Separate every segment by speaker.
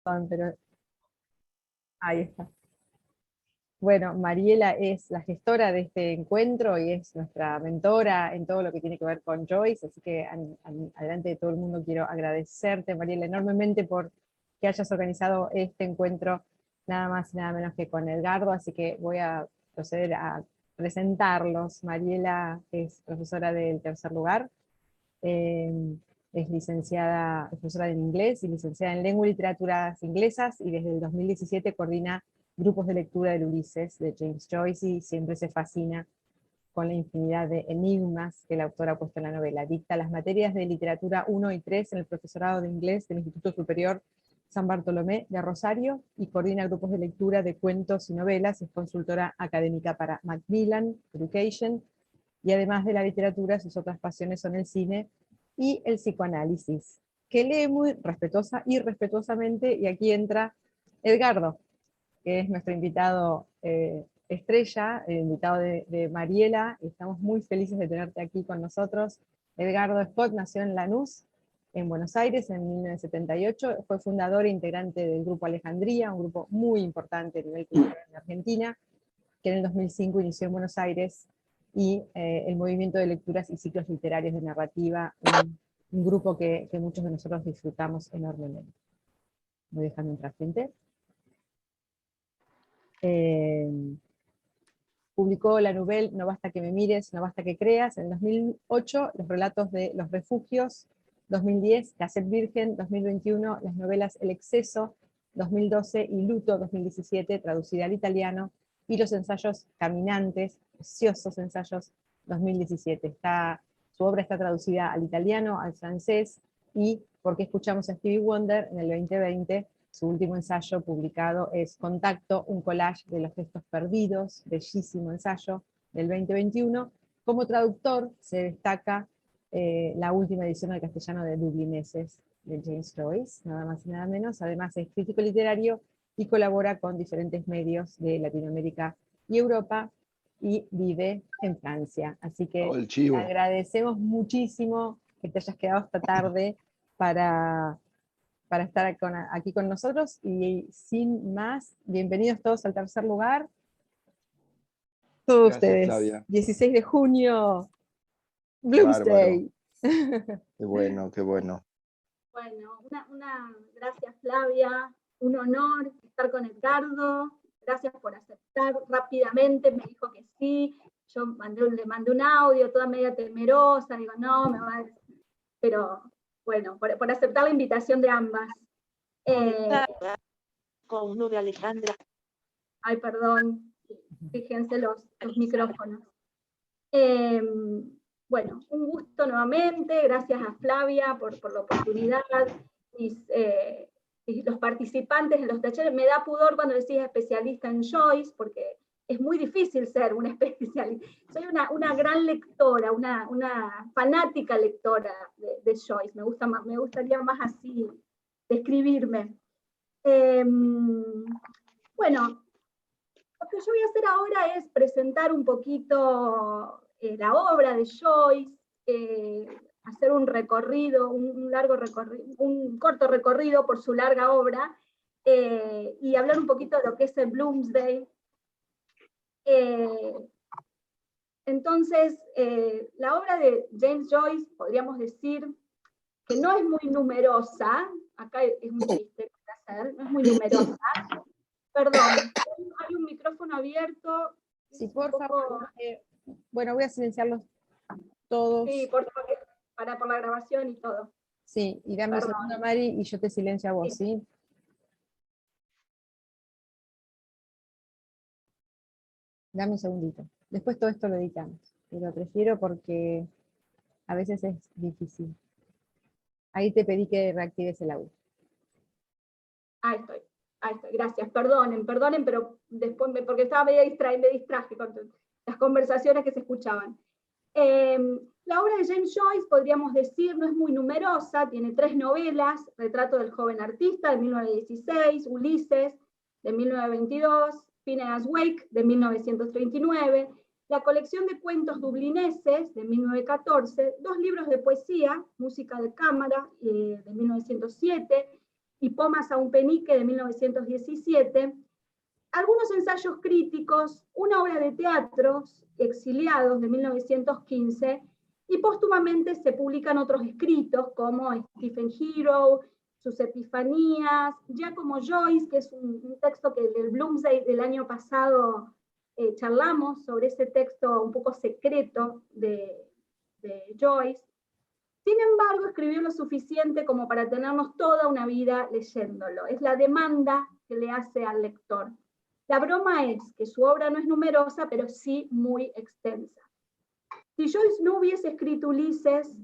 Speaker 1: pero ahí está. Bueno, Mariela es la gestora de este encuentro y es nuestra mentora en todo lo que tiene que ver con Joyce, así que adelante de todo el mundo quiero agradecerte, Mariela, enormemente por que hayas organizado este encuentro, nada más y nada menos que con Edgardo, así que voy a proceder a presentarlos. Mariela es profesora del tercer lugar, eh, es licenciada, es profesora en inglés y licenciada en lengua y literaturas inglesas, y desde el 2017 coordina grupos de lectura del Ulises de James Joyce, y siempre se fascina con la infinidad de enigmas que el autor ha puesto en la novela. Dicta las materias de literatura 1 y 3 en el profesorado de inglés del Instituto Superior San Bartolomé de Rosario, y coordina grupos de lectura de cuentos y novelas. Es consultora académica para Macmillan Education, y además de la literatura, sus otras pasiones son el cine y el psicoanálisis, que lee muy respetuosa y respetuosamente, y aquí entra Edgardo, que es nuestro invitado estrella, el invitado de Mariela. Estamos muy felices de tenerte aquí con nosotros. Edgardo Scott nació en Lanús, en Buenos Aires, en 1978, fue fundador e integrante del Grupo Alejandría, un grupo muy importante a nivel cultural en Argentina, que en el 2005 inició en Buenos Aires, y el movimiento de lecturas y ciclos literarios de narrativa, un grupo que muchos de nosotros disfrutamos enormemente. Voy dejando entrar gente. Publicó la novela No basta que me mires, no basta que creas, en 2008, los relatos de Los Refugios, 2010, Cassette Virgen, 2021, las novelas El Exceso, 2012, y Luto, 2017, traducida al italiano, y los ensayos Caminantes, preciosos ensayos, 2017. Su obra está traducida al italiano, al francés, y ¿Por qué escuchamos a Stevie Wonder?, en el 2020, su último ensayo publicado es Contacto, un collage de los textos perdidos, bellísimo ensayo del 2021. Como traductor se destaca la última edición al castellano de Dublineses, de James Joyce, nada más y nada menos. Además es crítico literario y colabora con diferentes medios de Latinoamérica y Europa, y vive en Francia. Así que te agradecemos muchísimo que te hayas quedado esta tarde para estar aquí con nosotros, y sin más, bienvenidos todos al tercer lugar. Todos ustedes. Flavia. 16 de junio, Bloomsday.
Speaker 2: Qué bueno, qué bueno.
Speaker 3: Bueno, gracias Flavia, un honor estar con Edgardo, gracias por aceptar rápidamente, me dijo que sí, yo le mandé un audio toda media temerosa, digo no, me va a decir, pero bueno, por aceptar la invitación de ambas.
Speaker 4: Con uno de Alejandra.
Speaker 3: Ay, perdón, fíjense los micrófonos. Bueno, un gusto nuevamente, gracias a Flavia por la oportunidad, los participantes en los talleres. Me da pudor cuando decís especialista en Joyce, porque es muy difícil ser una especialista. Soy una gran lectora, una fanática lectora de Joyce, me gustaría más así describirme. Bueno, lo que yo voy a hacer ahora es presentar un poquito la obra de Joyce, hacer un recorrido, un corto recorrido por su larga obra, y hablar un poquito de lo que es el Bloomsday. Entonces, la obra de James Joyce, podríamos decir que no es muy numerosa, acá es un chiste que hacer, no es muy numerosa. Perdón, hay un micrófono abierto.
Speaker 1: Sí, por favor. Bueno, voy a silenciarlos todos.
Speaker 3: Sí, por la grabación y todo.
Speaker 1: Sí, y dame un segundo, Mari, y yo te silencio a vos, ¿sí? Dame un segundito. Después todo esto lo editamos. Pero prefiero porque a veces es difícil. Ahí te pedí que reactives el audio.
Speaker 3: Ahí estoy, gracias. Perdonen, pero después, porque estaba medio distraída, me distraje con las conversaciones que se escuchaban. La obra de James Joyce, podríamos decir, no es muy numerosa, tiene 3 novelas: Retrato del joven artista, de 1916, Ulises, de 1922, Phineas Wake, de 1939, la colección de cuentos dublineses, de 1914, 2 libros de poesía, Música de cámara, de 1907, y Pomas a un penique de 1917, algunos ensayos críticos, una obra de teatro, Exiliados de 1915, y póstumamente se publican otros escritos como Stephen Hero, sus Epifanías, Giacomo Joyce, que es un texto que del Bloomsday del año pasado charlamos sobre ese texto un poco secreto de Joyce. Sin embargo, escribió lo suficiente como para tenernos toda una vida leyéndolo. Es la demanda que le hace al lector. La broma es que su obra no es numerosa, pero sí muy extensa. Si Joyce no hubiese escrito Ulises,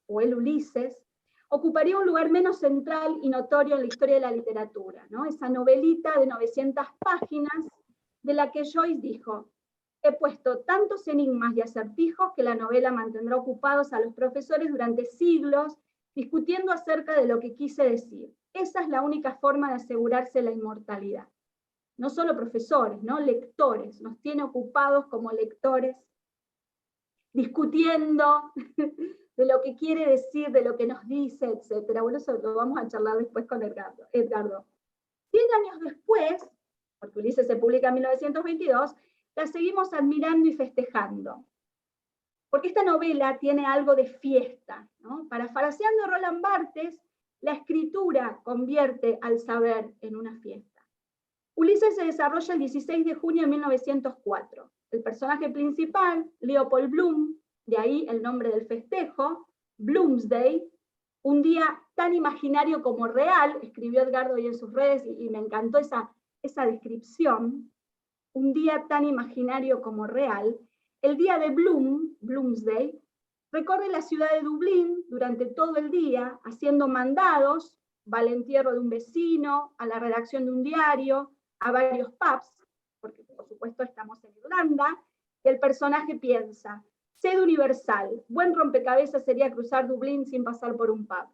Speaker 3: o el Ulises, ocuparía un lugar menos central y notorio en la historia de la literatura, ¿no? Esa novelita de 900 páginas de la que Joyce dijo: he puesto tantos enigmas y acertijos que la novela mantendrá ocupados a los profesores durante siglos discutiendo acerca de lo que quise decir. Esa es la única forma de asegurarse la inmortalidad. No solo profesores, ¿no? Lectores, nos tiene ocupados como lectores, discutiendo de lo que quiere decir, de lo que nos dice, etc. Bueno, eso lo vamos a charlar después con Edgardo. 100 años después, porque Ulises se publica en 1922, la seguimos admirando y festejando. Porque esta novela tiene algo de fiesta, ¿no? Parafraseando a Roland Barthes, la escritura convierte al saber en una fiesta. Ulises se desarrolla el 16 de junio de 1904. El personaje principal, Leopold Bloom, de ahí el nombre del festejo, Bloomsday, un día tan imaginario como real, escribió Edgardo hoy en sus redes y me encantó esa descripción, un día tan imaginario como real, el día de Bloomsday, recorre la ciudad de Dublín durante todo el día, haciendo mandados, va al entierro de un vecino, a la redacción de un diario, a varios pubs, porque por supuesto estamos en Irlanda, y el personaje piensa: sed universal, buen rompecabezas sería cruzar Dublín sin pasar por un pub,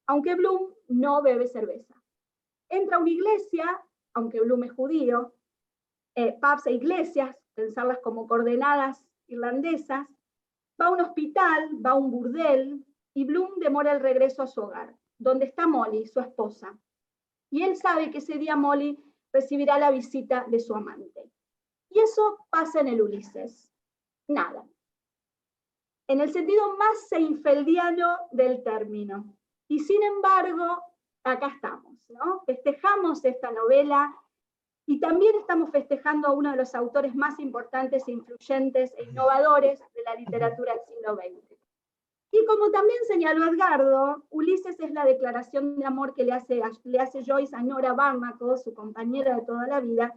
Speaker 3: aunque Bloom no bebe cerveza. Entra a una iglesia, aunque Bloom es judío, pubs e iglesias, pensarlas como coordenadas irlandesas, va a un hospital, va a un burdel, y Bloom demora el regreso a su hogar, donde está Molly, su esposa. Y él sabe que ese día Molly recibirá la visita de su amante. Y eso pasa en el Ulises. Nada. En el sentido más seinfeldiano del término. Y sin embargo, acá estamos, ¿no? Festejamos esta novela y también estamos festejando a uno de los autores más importantes, influyentes e innovadores de la literatura del siglo XX. Y como también señaló Edgardo, Ulises es la declaración de amor que le hace Joyce a Nora Barnacle, su compañera de toda la vida,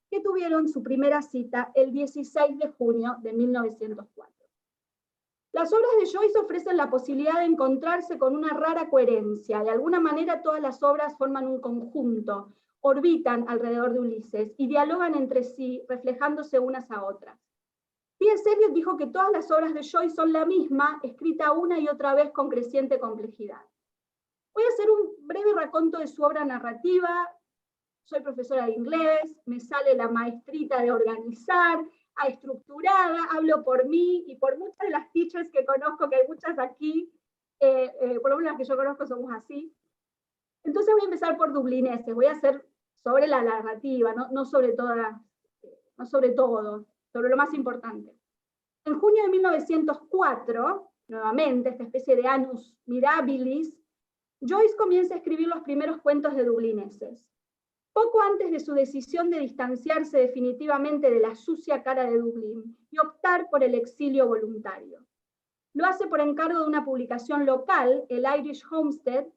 Speaker 3: que tuvieron su primera cita el 16 de junio de 1904. Las obras de Joyce ofrecen la posibilidad de encontrarse con una rara coherencia. De alguna manera todas las obras forman un conjunto, orbitan alrededor de Ulises y dialogan entre sí, reflejándose unas a otras. T.S. Eliot dijo que todas las obras de Joyce son la misma, escrita una y otra vez con creciente complejidad. Voy a hacer un breve raconto de su obra narrativa. Soy profesora de inglés, me sale la maestrita de organizar, a estructurada, hablo por mí y por muchas de las teachers que conozco, que hay muchas aquí, por lo menos las que yo conozco somos así. Entonces voy a empezar por dublineses, voy a hacer sobre la narrativa, no sobre todo, sobre lo más importante. En junio de 1904, nuevamente, esta especie de annus mirabilis, Joyce comienza a escribir los primeros cuentos de dublineses. Poco antes de su decisión de distanciarse definitivamente de la sucia cara de Dublín y optar por el exilio voluntario. Lo hace por encargo de una publicación local, el Irish Homestead,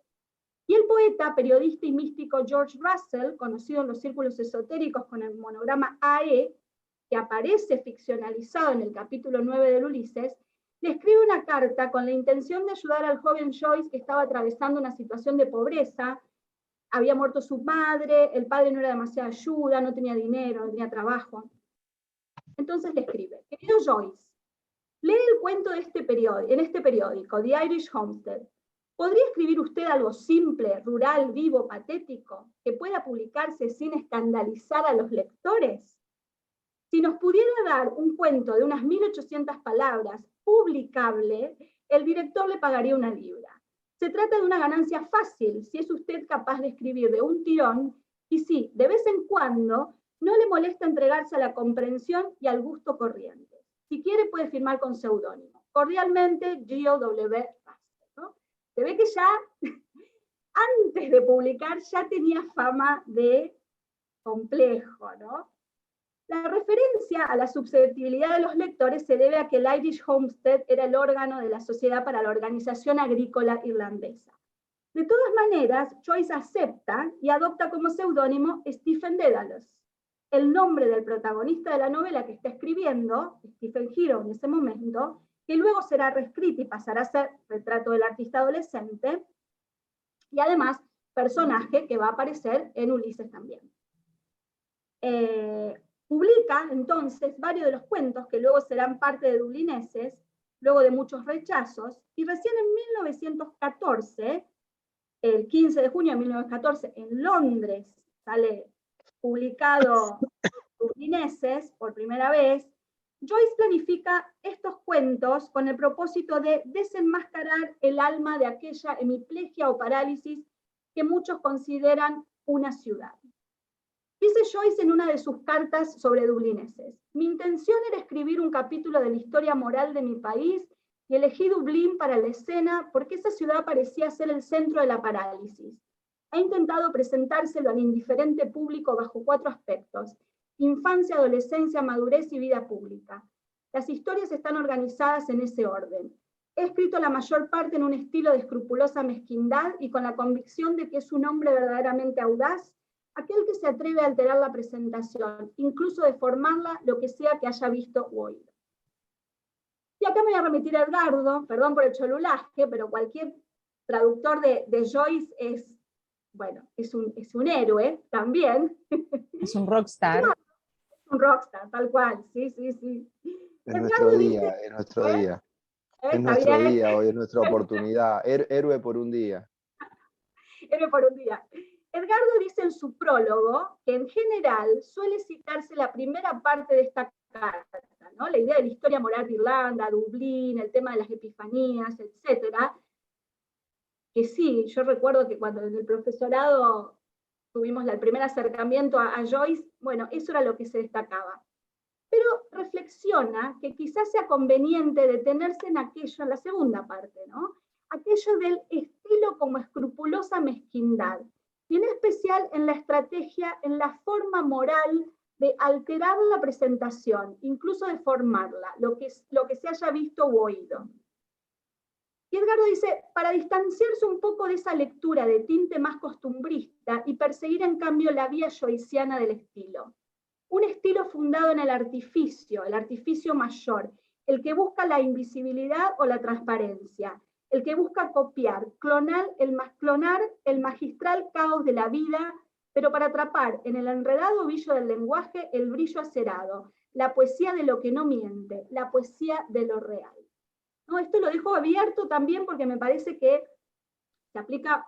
Speaker 3: y el poeta, periodista y místico George Russell, conocido en los círculos esotéricos con el monograma AE, que aparece ficcionalizado en el capítulo 9 del Ulises, le escribe una carta con la intención de ayudar al joven Joyce que estaba atravesando una situación de pobreza. Había muerto su madre, el padre no era demasiada ayuda, no tenía dinero, no tenía trabajo. Entonces le escribe: querido Joyce, lee el cuento de en este periódico, The Irish Homestead. ¿Podría escribir usted algo simple, rural, vivo, patético, que pueda publicarse sin escandalizar a los lectores? Si nos pudiera dar un cuento de unas 1800 palabras, publicable, el director le pagaría 1 libra. Se trata de una ganancia fácil si es usted capaz de escribir de un tirón y si, de vez en cuando, no le molesta entregarse a la comprensión y al gusto corriente. Si quiere, puede firmar con seudónimo. Cordialmente, G.O.W. Russell, ¿no? Se ve que ya, antes de publicar, ya tenía fama de complejo, ¿no? La referencia a la susceptibilidad de los lectores se debe a que el Irish Homestead era el órgano de la Sociedad para la Organización Agrícola Irlandesa. De todas maneras, Joyce acepta y adopta como seudónimo Stephen Dedalus, el nombre del protagonista de la novela que está escribiendo, Stephen Hero en ese momento, que luego será reescrita y pasará a ser Retrato del artista adolescente, y además personaje que va a aparecer en Ulises también. Publica entonces varios de los cuentos que luego serán parte de Dublineses, luego de muchos rechazos, y recién en 1914, el 15 de junio de 1914, en Londres, sale publicado Dublineses por primera vez. Joyce planifica estos cuentos con el propósito de desenmascarar el alma de aquella hemiplegia o parálisis que muchos consideran una ciudad. Dice Joyce en una de sus cartas sobre Dublineses: mi intención era escribir un capítulo de la historia moral de mi país y elegí Dublín para la escena porque esa ciudad parecía ser el centro de la parálisis. He intentado presentárselo al indiferente público bajo 4 aspectos: infancia, adolescencia, madurez y vida pública. Las historias están organizadas en ese orden. He escrito la mayor parte en un estilo de escrupulosa mezquindad y con la convicción de que es un hombre verdaderamente audaz, aquel que se atreve a alterar la presentación, incluso deformarla, lo que sea que haya visto o oído. Y acá me voy a remitir a Edgardo, perdón por el cholulaje, pero cualquier traductor de Joyce es, bueno, es un héroe también.
Speaker 1: Es un rockstar.
Speaker 3: Es un rockstar, tal cual, sí, sí, sí.
Speaker 2: Es nuestro día, es nuestro día. Es nuestro día, hoy es nuestra oportunidad. Héroe por un día.
Speaker 3: Héroe por un día. Edgardo dice en su prólogo que en general suele citarse la primera parte de esta carta, ¿no? La idea de la historia moral de Irlanda, Dublín, el tema de las epifanías, etcétera. Que sí, yo recuerdo que cuando en el profesorado tuvimos el primer acercamiento a Joyce, bueno, eso era lo que se destacaba. Pero reflexiona que quizás sea conveniente detenerse en aquello, en la segunda parte, ¿no? Aquello del estilo como escrupulosa mezquindad, y en especial en la estrategia, en la forma moral de alterar la presentación, incluso deformarla, lo que se haya visto u oído. Y Edgardo dice, para distanciarse un poco de esa lectura de tinte más costumbrista y perseguir en cambio la vía joyciana del estilo. Un estilo fundado en el artificio mayor, el que busca la invisibilidad o la transparencia, el que busca copiar, clonar el magistral caos de la vida, pero para atrapar en el enredado ovillo del lenguaje el brillo acerado, la poesía de lo que no miente, la poesía de lo real. ¿No? Esto lo dejo abierto también porque me parece que se aplica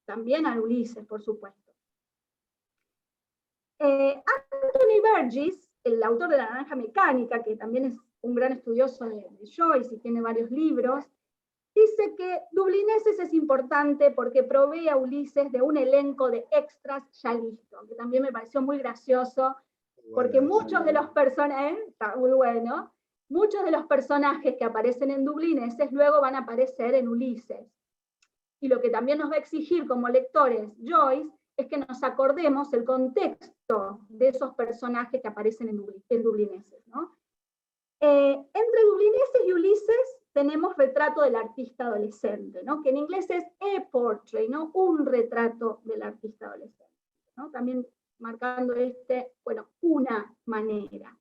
Speaker 3: también a Ulises, por supuesto. Anthony Burgess, el autor de La Naranja Mecánica, que también es un gran estudioso de Joyce y tiene varios libros, dice que Dublineses es importante porque provee a Ulises de un elenco de extras ya listo, que también me pareció muy gracioso, porque muchos de los personajes, está muy bueno, muchos de los personajes que aparecen en Dublineses luego van a aparecer en Ulises. Y lo que también nos va a exigir como lectores Joyce es que nos acordemos el contexto de esos personajes que aparecen en Dublineses, ¿no? Entre Dublineses y Ulises tenemos Retrato del artista adolescente, ¿no? Que en inglés es a portrait, ¿no? Un retrato del artista adolescente, ¿no? También marcando bueno, una manera.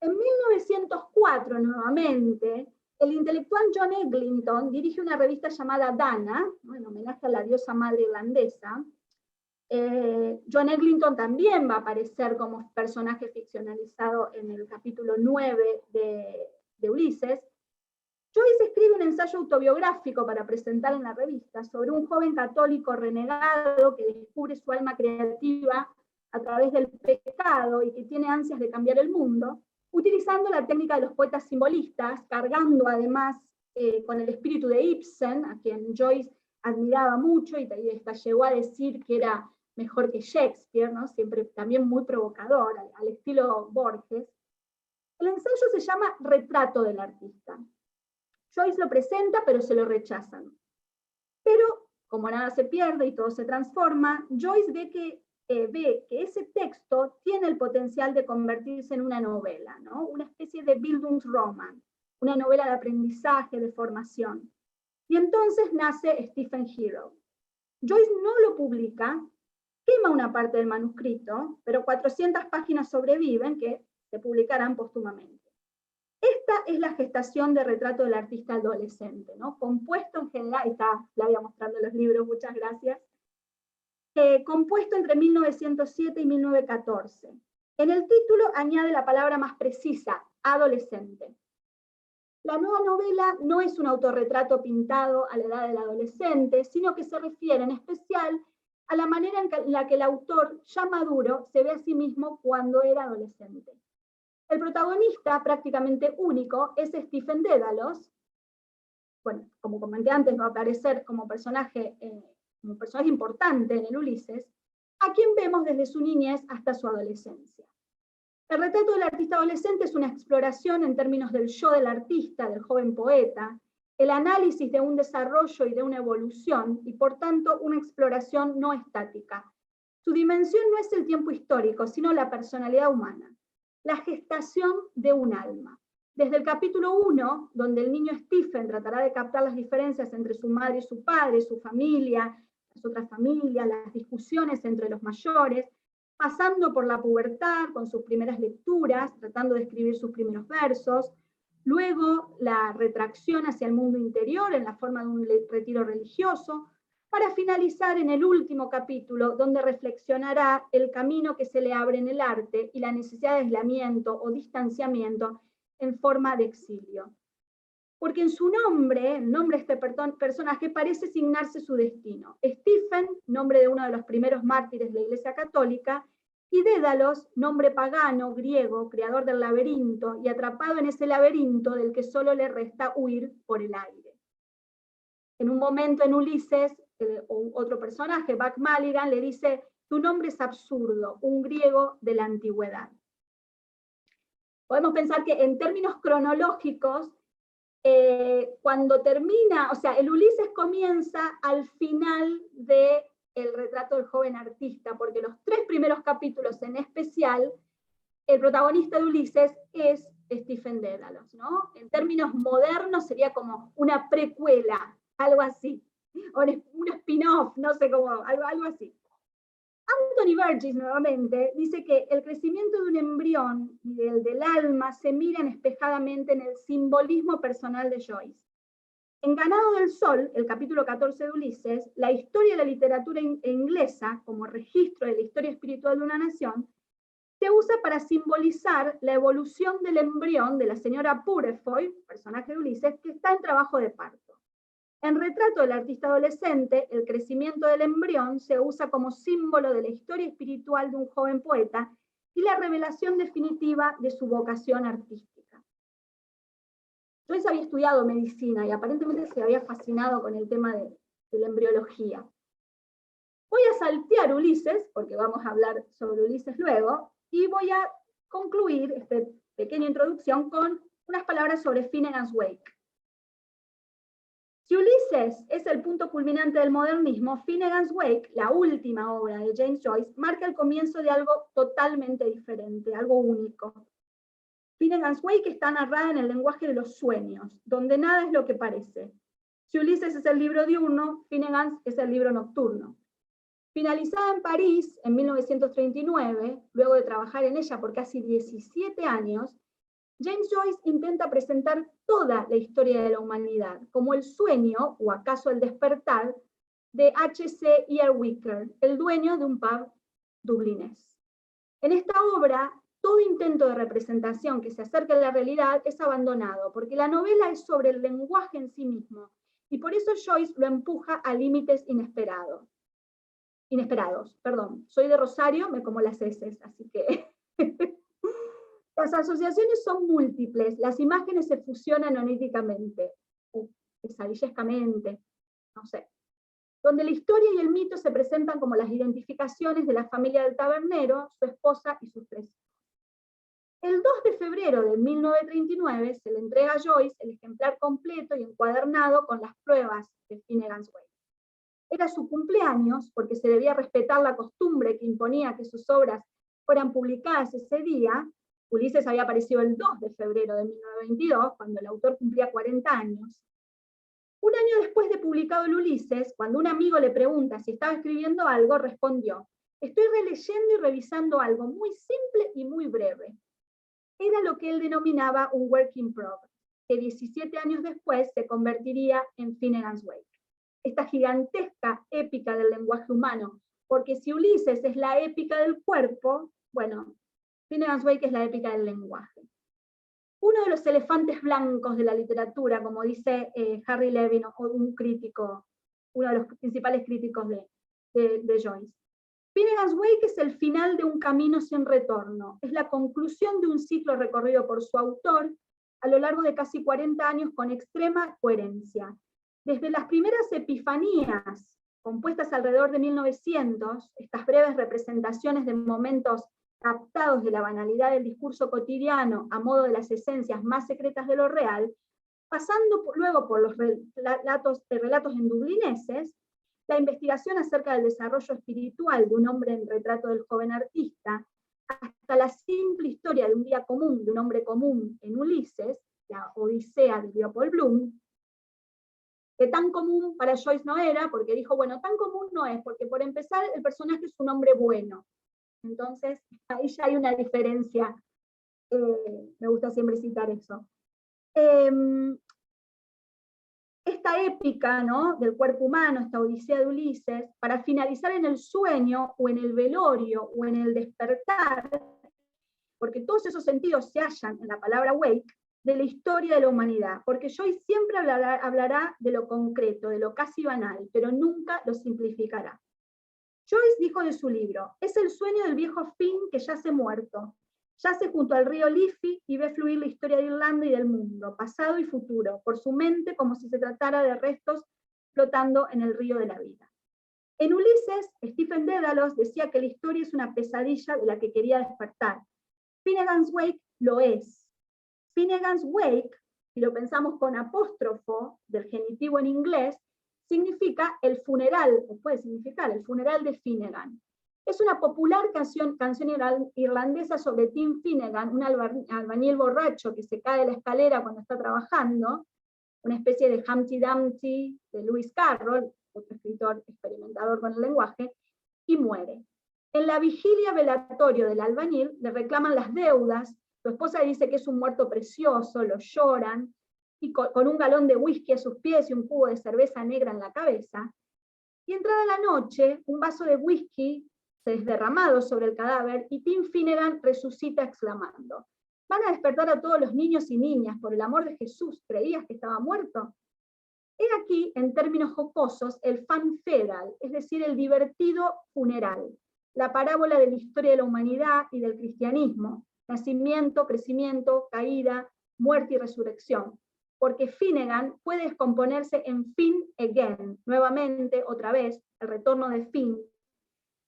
Speaker 3: En 1904, nuevamente, el intelectual John Eglinton dirige una revista llamada Dana, ¿no? En homenaje a la diosa madre irlandesa. John Eglinton también va a aparecer como personaje ficcionalizado en el capítulo 9 de Ulises. Joyce escribe un ensayo autobiográfico para presentar en la revista sobre un joven católico renegado que descubre su alma creativa a través del pecado y que tiene ansias de cambiar el mundo, utilizando la técnica de los poetas simbolistas, cargando además con el espíritu de Ibsen, a quien Joyce admiraba mucho y hasta llegó a decir que era mejor que Shakespeare, ¿no? Siempre también muy provocador, al estilo Borges. El ensayo se llama Retrato del artista. Joyce lo presenta, pero se lo rechazan. Pero, como nada se pierde y todo se transforma, Joyce ve que ese texto tiene el potencial de convertirse en una novela, ¿no? Una especie de Bildungsroman, una novela de aprendizaje, de formación. Y entonces nace Stephen Hero. Joyce no lo publica, quema una parte del manuscrito, pero 400 páginas sobreviven que se publicarán póstumamente. Esta es la gestación de Retrato del artista adolescente, ¿no? Compuesto en general, está Flavia mostrando los libros, muchas gracias, compuesto entre 1907 y 1914. En el título añade la palabra más precisa, adolescente. La nueva novela no es un autorretrato pintado a la edad del adolescente, sino que se refiere en especial a la manera en la que el autor, ya maduro, se ve a sí mismo cuando era adolescente. El protagonista, prácticamente único, es Stephen Dédalos. Bueno, como comenté antes, va a aparecer como personaje importante en el Ulises, a quien vemos desde su niñez hasta su adolescencia. El retrato del artista adolescente es una exploración en términos del yo del artista, del joven poeta, el análisis de un desarrollo y de una evolución, y por tanto una exploración no estática. Su dimensión no es el tiempo histórico, sino la personalidad humana, la gestación de un alma. Desde el capítulo 1, donde el niño Stephen tratará de captar las diferencias entre su madre y su padre, su familia, las otras familias, las discusiones entre los mayores, pasando por la pubertad, con sus primeras lecturas, tratando de escribir sus primeros versos, luego la retracción hacia el mundo interior en la forma de un retiro religioso, para finalizar en el último capítulo, donde reflexionará el camino que se le abre en el arte y la necesidad de aislamiento o distanciamiento en forma de exilio. Porque en su nombre, el nombre de este personaje, parece signarse su destino. Stephen, nombre de uno de los primeros mártires de la Iglesia Católica, y Dédalos, nombre pagano, griego, creador del laberinto, y atrapado en ese laberinto del que solo le resta huir por el aire. En un momento en Ulises, otro personaje, Buck Mulligan, le dice: tu nombre es absurdo, un griego de la antigüedad. Podemos pensar que en términos cronológicos, cuando termina, o sea, el Ulises comienza al final del retrato del joven artista, porque los 3 primeros capítulos en especial, el protagonista de Ulises es Stephen Dédalos, ¿no? En términos modernos sería como una precuela, algo así, o un spin-off, no sé cómo, algo así. Anthony Burgess, nuevamente, dice que el crecimiento de un embrión y del alma se miran espejadamente en el simbolismo personal de Joyce. En Ganado del Sol, el capítulo 14 de Ulises, la historia de la literatura inglesa, como registro de la historia espiritual de una nación, se usa para simbolizar la evolución del embrión de la señora Purefoy, personaje de Ulises, que está en trabajo de parto. En Retrato del artista adolescente, el crecimiento del embrión se usa como símbolo de la historia espiritual de un joven poeta y la revelación definitiva de su vocación artística. Joyce había estudiado medicina y aparentemente se había fascinado con el tema de la embriología. Voy a saltear Ulises, porque vamos a hablar sobre Ulises luego, y voy a concluir esta pequeña introducción con unas palabras sobre Finnegan's Wake. Si Ulises es el punto culminante del modernismo, Finnegan's Wake, la última obra de James Joyce, marca el comienzo de algo totalmente diferente, algo único. Finnegan's Wake está narrada en el lenguaje de los sueños, donde nada es lo que parece. Si Ulises es el libro diurno, Finnegan's es el libro nocturno. Finalizada en París en 1939, luego de trabajar en ella por casi 17 años, James Joyce intenta presentar toda la historia de la humanidad, como el sueño, o acaso el despertar, de H.C. Earwicker, el dueño de un pub dublinés. En esta obra, todo intento de representación que se acerque a la realidad es abandonado, porque la novela es sobre el lenguaje en sí mismo, y por eso Joyce lo empuja a límites inesperados. Soy de Rosario, me como las heces, así que... Las asociaciones son múltiples, las imágenes se fusionan oníricamente. pesadillescamente, no sé, donde la historia y el mito se presentan como las identificaciones de la familia del tabernero, su esposa y sus 3 hijos. El 2 de febrero de 1939 se le entrega a Joyce el ejemplar completo y encuadernado con las pruebas de Finnegan's Wake. Era su cumpleaños, porque se debía respetar la costumbre que imponía que sus obras fueran publicadas ese día. Ulises había aparecido el 2 de febrero de 1922, cuando el autor cumplía 40 años. Un año después de publicado el Ulises, cuando un amigo le pregunta si estaba escribiendo algo, respondió: estoy releyendo y revisando algo muy simple y muy breve. Era lo que él denominaba un work in progress, que 17 años después se convertiría en Finnegan's Wake. Esta gigantesca épica del lenguaje humano, porque si Ulises es la épica del cuerpo, bueno, Finnegan's Wake es la épica del lenguaje. Uno de los elefantes blancos de la literatura, como dice Harry Levin, un crítico, uno de los principales críticos de Joyce. Finnegan's Wake es el final de un camino sin retorno, es la conclusión de un ciclo recorrido por su autor a lo largo de casi 40 años con extrema coherencia. Desde las primeras epifanías, compuestas alrededor de 1900, estas breves representaciones de momentos captados de la banalidad del discurso cotidiano a modo de las esencias más secretas de lo real, pasando luego por los relatos en dublineses, la investigación acerca del desarrollo espiritual de un hombre en retrato del joven artista, hasta la simple historia de un día común, de un hombre común en Ulises, la Odisea de Leopold Bloom, que tan común para Joyce no era, porque dijo, bueno, tan común no es, porque por empezar el personaje es un hombre bueno. Entonces, ahí ya hay una diferencia, me gusta siempre citar eso. Esta épica, ¿no?, del cuerpo humano, esta Odisea de Ulises, para finalizar en el sueño, o en el velorio, o en el despertar, porque todos esos sentidos se hallan en la palabra wake, de la historia de la humanidad, porque Joyce siempre hablará de lo concreto, de lo casi banal, pero nunca lo simplificará. Joyce dijo de su libro: es el sueño del viejo Finn que yace muerto, yace junto al río Liffey y ve fluir la historia de Irlanda y del mundo, pasado y futuro, por su mente como si se tratara de restos flotando en el río de la vida. En Ulises, Stephen Dedalus decía que la historia es una pesadilla de la que quería despertar. Finnegan's Wake lo es. Finnegan's Wake, si lo pensamos con apóstrofo del genitivo en inglés, significa el funeral, o puede significar el funeral de Finnegan. Es una popular canción irlandesa sobre Tim Finnegan, un albañil borracho que se cae de la escalera cuando está trabajando, una especie de Humpty Dumpty de Lewis Carroll, otro escritor experimentador con el lenguaje, y muere. En la vigilia velatorio del albañil le reclaman las deudas, su esposa dice que es un muerto precioso, lo lloran, y con un galón de whisky a sus pies y un cubo de cerveza negra en la cabeza. Y entrada la noche, un vaso de whisky se es derramado sobre el cadáver y Tim Finnegan resucita exclamando: ¿van a despertar a todos los niños y niñas? Por el amor de Jesús, ¿creías que estaba muerto? He aquí, en términos jocosos, el fanferal, es decir, el divertido funeral, la parábola de la historia de la humanidad y del cristianismo, nacimiento, crecimiento, caída, muerte y resurrección, porque Finnegan puede descomponerse en Finn again, nuevamente, otra vez, el retorno de Finn.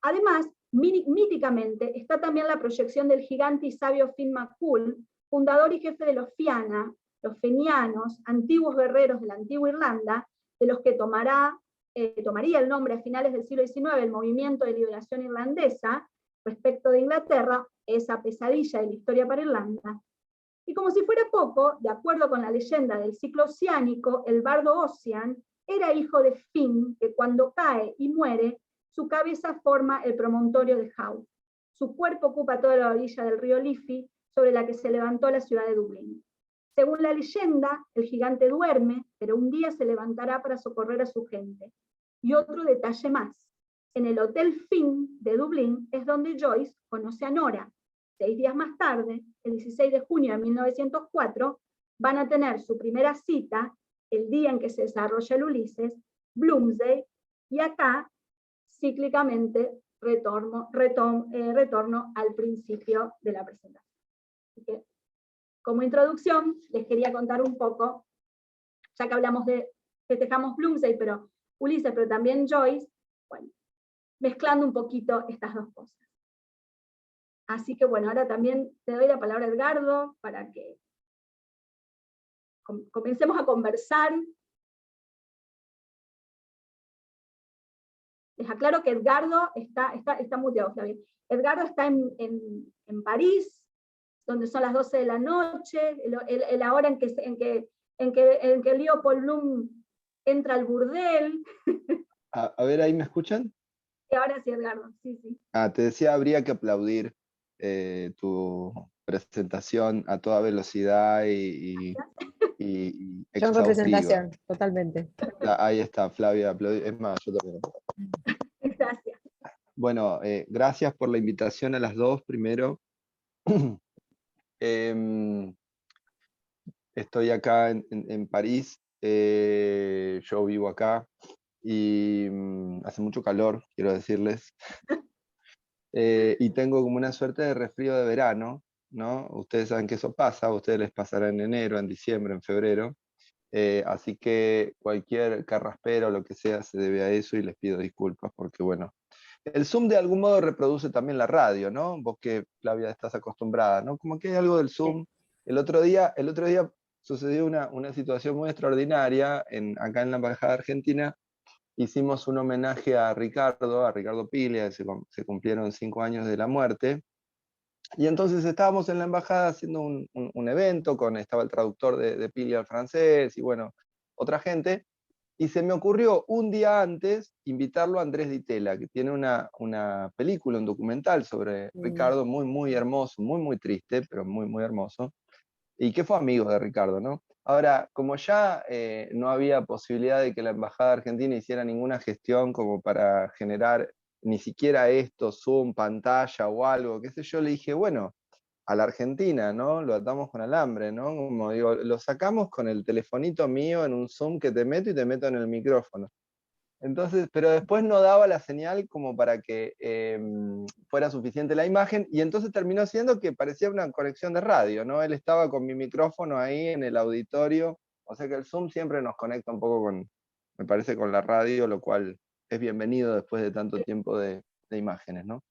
Speaker 3: Además, míticamente, está también la proyección del gigante y sabio Finn McCool, fundador y jefe de los Fianna, los fenianos, antiguos guerreros de la antigua Irlanda, de los que tomaría el nombre a finales del siglo XIX el movimiento de liberación irlandesa, respecto de Inglaterra, esa pesadilla de la historia para Irlanda. Y como si fuera poco, de acuerdo con la leyenda del ciclo oceánico, el bardo Ocean era hijo de Finn, que cuando cae y muere, su cabeza forma el promontorio de Howth. Su cuerpo ocupa toda la orilla del río Liffey, sobre la que se levantó la ciudad de Dublín. Según la leyenda, el gigante duerme, pero un día se levantará para socorrer a su gente. Y otro detalle más: en el Hotel Finn de Dublín es donde Joyce conoce a Nora. 6 días más tarde, el 16 de junio de 1904, van a tener su primera cita, el día en que se desarrolla el Ulises, Bloomsday, y acá, cíclicamente, retorno al principio de la presentación. Así que, como introducción, les quería contar un poco, ya que hablamos de festejamos Bloomsday, pero Ulises, pero también Joyce, bueno, mezclando un poquito estas dos cosas. Así que bueno, ahora también te doy la palabra a Edgardo para que comencemos a conversar. Les aclaro que Edgardo está muteado, Flavia. Edgardo está en París, donde son las 12 de la noche, la hora en que Leopold Bloom entra al burdel.
Speaker 2: A ver, ¿ahí me escuchan?
Speaker 3: Y ahora sí, Edgardo, sí, sí.
Speaker 2: Te decía, habría que aplaudir tu presentación a toda velocidad y
Speaker 1: Yo en
Speaker 2: exhaustiva.
Speaker 1: representación, totalmente.
Speaker 2: Ahí está, Flavia, es más, yo también.
Speaker 3: Gracias.
Speaker 2: Bueno, gracias por la invitación a las dos, primero. Estoy acá en París, yo vivo acá, y hace mucho calor, quiero decirles. Y tengo como una suerte de resfrío de verano, ¿no? Ustedes saben que eso pasa, a ustedes les pasará en enero, en diciembre, en febrero. Así que cualquier carraspero o lo que sea se debe a eso y les pido disculpas porque, bueno, el Zoom de algún modo reproduce también la radio, ¿no? Vos que, Flavia, estás acostumbrada, ¿no? Como que hay algo del Zoom. El otro día sucedió una situación muy extraordinaria acá en la Embajada Argentina. Hicimos un homenaje a Ricardo Piglia, se cumplieron 5 años de la muerte. Y entonces estábamos en la embajada haciendo un evento, estaba el traductor de Piglia al francés y bueno, otra gente, y se me ocurrió un día antes invitarlo a Andrés Di Tella, que tiene una película, un documental sobre Ricardo muy, muy hermoso, muy, muy triste, pero muy, muy hermoso, y que fue amigo de Ricardo, ¿no? Ahora, como ya no había posibilidad de que la Embajada Argentina hiciera ninguna gestión como para generar ni siquiera esto, Zoom, pantalla o algo, qué sé yo, le dije, bueno, a la Argentina, ¿no? Lo atamos con alambre, ¿no? Como digo, lo sacamos con el telefonito mío en un Zoom que te meto y te meto en el micrófono. Entonces, pero después no daba la señal como para que fuera suficiente la imagen, y entonces terminó siendo que parecía una conexión de radio, ¿no? Él estaba con mi micrófono ahí en el auditorio, o sea que el Zoom siempre nos conecta un poco me parece, con la radio, lo cual es bienvenido después de tanto tiempo de imágenes, ¿no?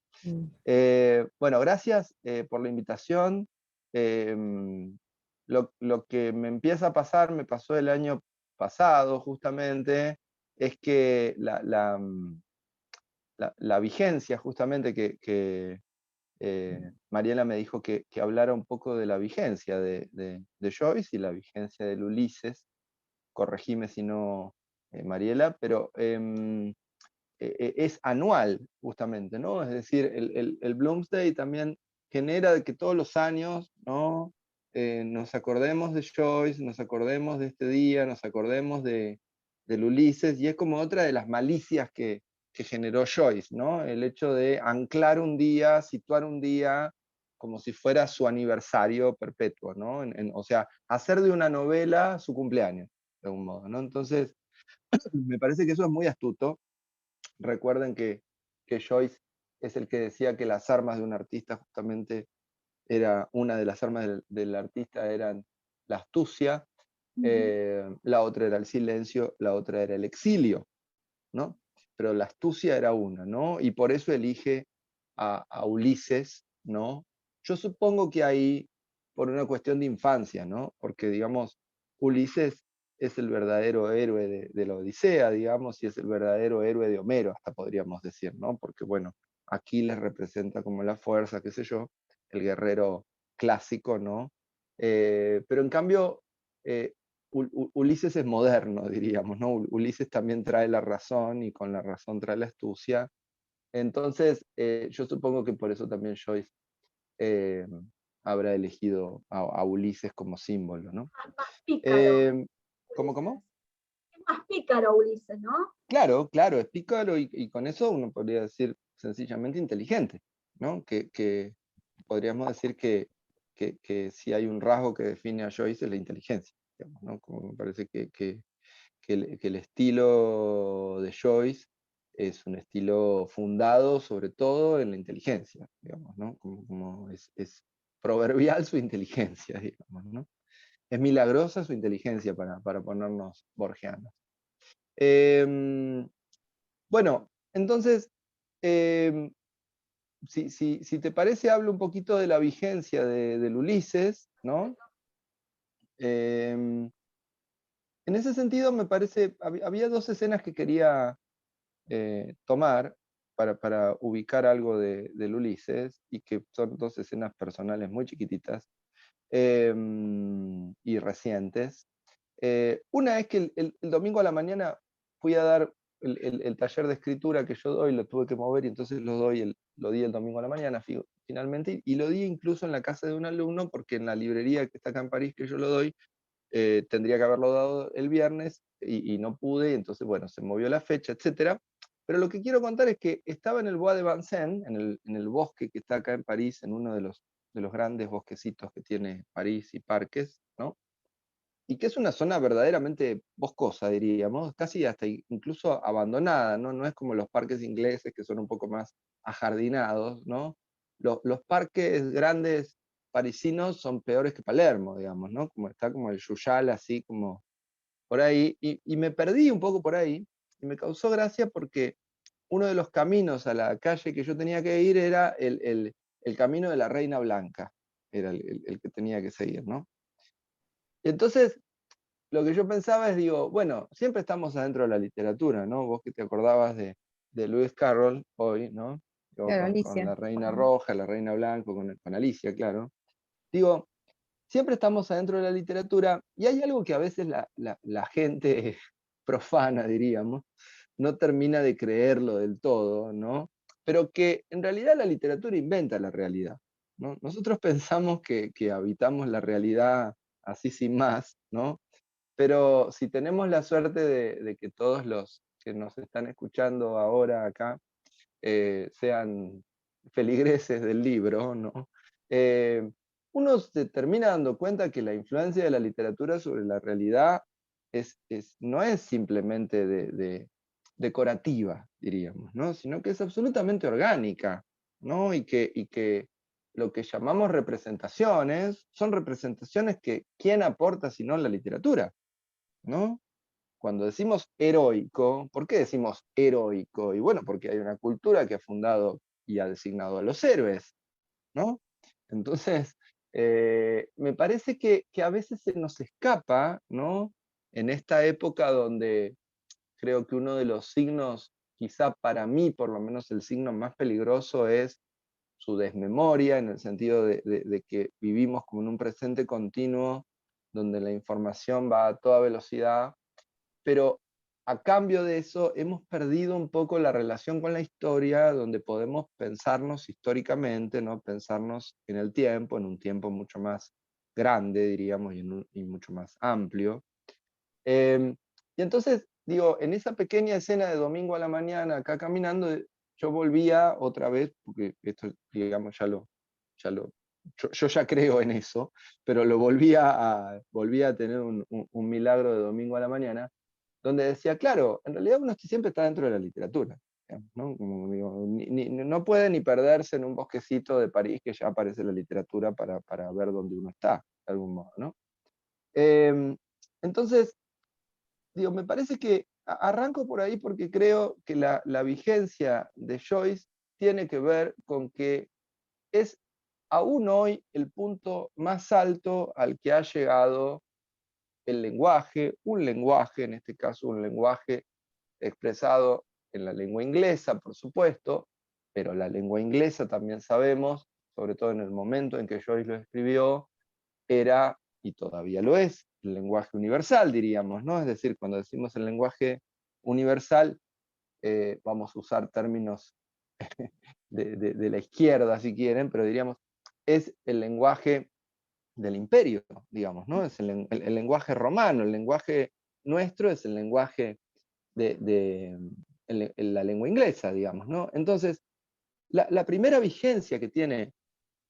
Speaker 2: Bueno, gracias por la invitación. Lo que me empieza a pasar, me pasó el año pasado justamente, es que la vigencia justamente que Mariela me dijo que hablara un poco de la vigencia de Joyce y la vigencia del Ulises. Corregime si no, Mariela, pero es anual, justamente, ¿no? Es decir, el Bloomsday también genera que todos los años, ¿no? Nos acordemos de Joyce, nos acordemos de este día, nos acordemos del Ulises, y es como otra de las malicias que generó Joyce, ¿no? El hecho de anclar un día, situar un día como si fuera su aniversario perpetuo, ¿no? O sea, hacer de una novela su cumpleaños, de algún modo, ¿no? Entonces, me parece que eso es muy astuto. Recuerden que Joyce es el que decía que las armas de un artista justamente una de las armas del artista eran la astucia, la otra era el silencio, la otra era el exilio, ¿no? Pero la astucia era una, ¿no? Y por eso elige a Ulises, ¿no? Yo supongo que ahí, por una cuestión de infancia, ¿no? Porque, digamos, Ulises es el verdadero héroe de la Odisea, digamos, y es el verdadero héroe de Homero, hasta podríamos decir, ¿no? Porque, bueno, Aquiles representa como la fuerza, qué sé yo, el guerrero clásico, ¿no? Pero en cambio, Ulises es moderno, diríamos, ¿no? Ulises también trae la razón y con la razón trae la astucia. Entonces, yo supongo que por eso también Joyce eh, habrá elegido a Ulises como símbolo, ¿no?
Speaker 3: Más pícaro.
Speaker 2: ¿Cómo?
Speaker 3: Es más pícaro Ulises, ¿no?
Speaker 2: Claro, claro, es pícaro y con eso uno podría decir sencillamente inteligente, ¿no? Que podríamos decir que si hay un rasgo que define a Joyce es la inteligencia, digamos, ¿no? Como me parece que el estilo de Joyce es un estilo fundado sobre todo en la inteligencia, digamos, ¿no? Como es proverbial su inteligencia, digamos, ¿no? Es milagrosa su inteligencia para ponernos borgianos. Bueno, entonces, si te parece, hablo un poquito de la vigencia del Ulises, ¿no? En ese sentido, me parece, había dos escenas que quería tomar para ubicar algo del Ulises, y que son dos escenas personales muy chiquititas y recientes. Una es que el domingo a la mañana fui a dar el taller de escritura que yo doy, lo tuve que mover y entonces lo di el domingo a la mañana finalmente, y lo di incluso en la casa de un alumno, porque en la librería que está acá en París que yo lo doy, tendría que haberlo dado el viernes y no pude, y entonces bueno, se movió la fecha, etc. Pero lo que quiero contar es que estaba en el Bois de Vincennes, en el bosque que está acá en París, en uno de los grandes bosquecitos que tiene París y parques, ¿no? Y que es una zona verdaderamente boscosa, diríamos, casi hasta incluso abandonada, ¿no? No es como los parques ingleses, que son un poco más ajardinados, ¿no? Los parques grandes parisinos son peores que Palermo, digamos, ¿no? Como está como el Yuyal, así como por ahí, y me perdí un poco por ahí, y me causó gracia porque uno de los caminos a la calle que yo tenía que ir era el camino de la Reina Blanca, era el que tenía que seguir, ¿no? Y entonces, lo que yo pensaba es, digo, bueno, siempre estamos adentro de la literatura, ¿no? Vos que te acordabas de Lewis Carroll hoy, ¿no? Yo
Speaker 1: Claro,
Speaker 2: con
Speaker 1: Alicia.
Speaker 2: la Reina Roja, la Reina Blanca, con Alicia, claro. Digo, siempre estamos adentro de la literatura, y hay algo que a veces la gente profana, diríamos, no termina de creerlo del todo, ¿no? Pero que en realidad la literatura inventa la realidad, ¿no? Nosotros pensamos que habitamos la realidad así sin más, ¿no? Pero si tenemos la suerte de que todos los que nos están escuchando ahora acá sean feligreses del libro, ¿no? Eh, Uno se termina dando cuenta que la influencia de la literatura sobre la realidad no es simplemente decorativa, diríamos, ¿no? Sino que es absolutamente orgánica, ¿no? Y que lo que llamamos representaciones son representaciones que ¿quién aporta sino la literatura? ¿No? Cuando decimos heroico, ¿por qué decimos heroico? Y bueno, porque hay una cultura que ha fundado y ha designado a los héroes, ¿no? Entonces, me parece que a veces se nos escapa, ¿no? En esta época donde creo que uno de los signos, quizá para mí por lo menos el signo más peligroso, es su desmemoria, en el sentido de que vivimos como en un presente continuo, donde la información va a toda velocidad, pero a cambio de eso hemos perdido un poco la relación con la historia, donde podemos pensarnos históricamente, ¿no? Pensarnos en el tiempo, en un tiempo mucho más grande, diríamos, y mucho más amplio. Y entonces, digo, en esa pequeña escena de domingo a la mañana, acá caminando, yo volvía otra vez, porque esto, digamos, yo ya creo en eso, pero lo volvía a tener un milagro de domingo a la mañana, donde decía, claro, en realidad uno siempre está dentro de la literatura, digamos, ¿no? Como digo, no puede ni perderse en un bosquecito de París que ya aparece la literatura para ver dónde uno está, de algún modo, ¿no? Entonces, digo, me parece que arranco por ahí porque creo que la vigencia de Joyce tiene que ver con que es aún hoy el punto más alto al que ha llegado el lenguaje, un lenguaje, en este caso un lenguaje expresado en la lengua inglesa, por supuesto, pero la lengua inglesa también sabemos, sobre todo en el momento en que Joyce lo escribió, era, y todavía lo es, el lenguaje universal, diríamos, ¿no? Es decir, cuando decimos el lenguaje universal, vamos a usar términos de la izquierda, si quieren, pero diríamos, es el lenguaje del imperio, digamos, ¿no? Es el lenguaje romano, el lenguaje nuestro es el lenguaje la lengua inglesa, digamos, ¿no? Entonces, la primera vigencia que tiene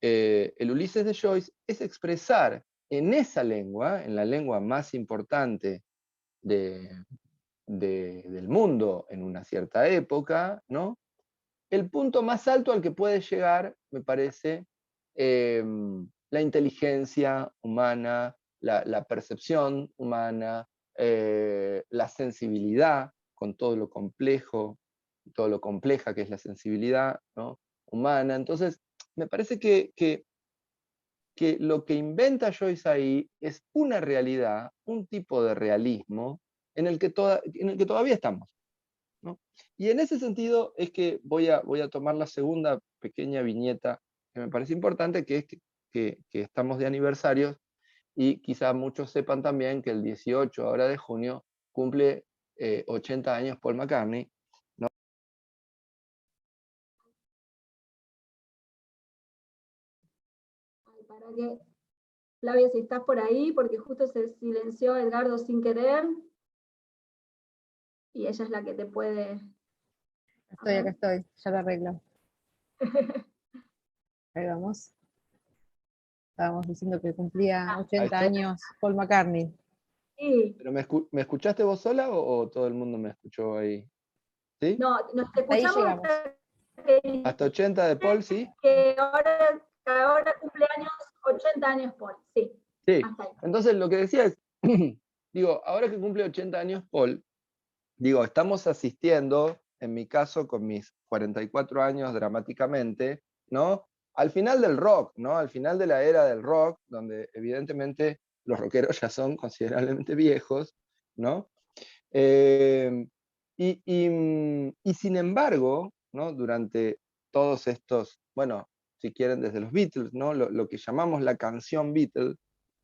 Speaker 2: el Ulises de Joyce es expresar en esa lengua, en la lengua más importante del mundo en una cierta época, ¿no? El punto más alto al que puede llegar, me parece, la inteligencia humana, la percepción humana, la sensibilidad con todo lo complejo, todo lo compleja que es la sensibilidad, ¿no?, humana. Entonces, me parece que lo que inventa Joyce ahí es una realidad, un tipo de realismo en el que todavía estamos, ¿no? Y en ese sentido es que voy a tomar la segunda pequeña viñeta que me parece importante, que es que estamos de aniversarios, y quizá muchos sepan también que el 18 ahora de junio cumple 80 años Paul McCartney.
Speaker 3: Ay, para que, Flavia, si estás por ahí, porque justo se silenció Edgardo sin querer, y ella es la que te puede...
Speaker 1: Acá estoy, ya lo arreglo. Ahí vamos. Estábamos diciendo que cumplía
Speaker 2: Ahí
Speaker 1: 80
Speaker 2: estoy.
Speaker 1: años Paul McCartney.
Speaker 3: Sí,
Speaker 2: ¿Pero me escuchaste vos sola o todo el mundo me escuchó ahí? ¿Sí?
Speaker 3: no, nos
Speaker 1: Ahí
Speaker 3: escuchamos
Speaker 1: llegamos.
Speaker 2: Hasta 80 de Paul, ¿sí?
Speaker 3: que ahora cumple años, 80 años Paul, sí,
Speaker 2: Sí.
Speaker 3: hasta ahí.
Speaker 2: Entonces lo que decía es, digo, ahora que cumple 80 años Paul, digo, estamos asistiendo, en mi caso con mis 44 años dramáticamente, ¿no?, al final del rock, ¿no?, al final de la era del rock, donde evidentemente los rockeros ya son considerablemente viejos, ¿no? Y sin embargo, ¿no?, durante todos estos, bueno, si quieren desde los Beatles, ¿no?, lo que llamamos la canción Beatles,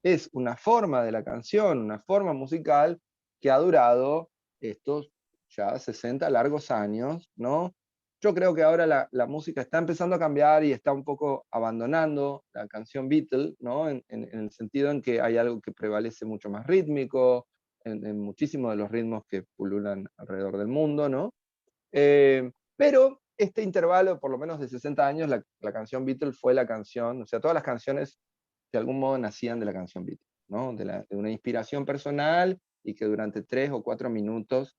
Speaker 2: es una forma de la canción, una forma musical que ha durado estos ya 60 largos años, ¿no? Yo creo que ahora la música está empezando a cambiar y está un poco abandonando la canción Beatles, ¿no? En el sentido en que hay algo que prevalece mucho más rítmico, en muchísimos de los ritmos que pululan alrededor del mundo, ¿no? Pero este intervalo, por lo menos de 60 años, la canción Beatles fue la canción, o sea, todas las canciones de algún modo nacían de la canción Beatles, ¿no? De una inspiración personal, y que durante 3 o 4 minutos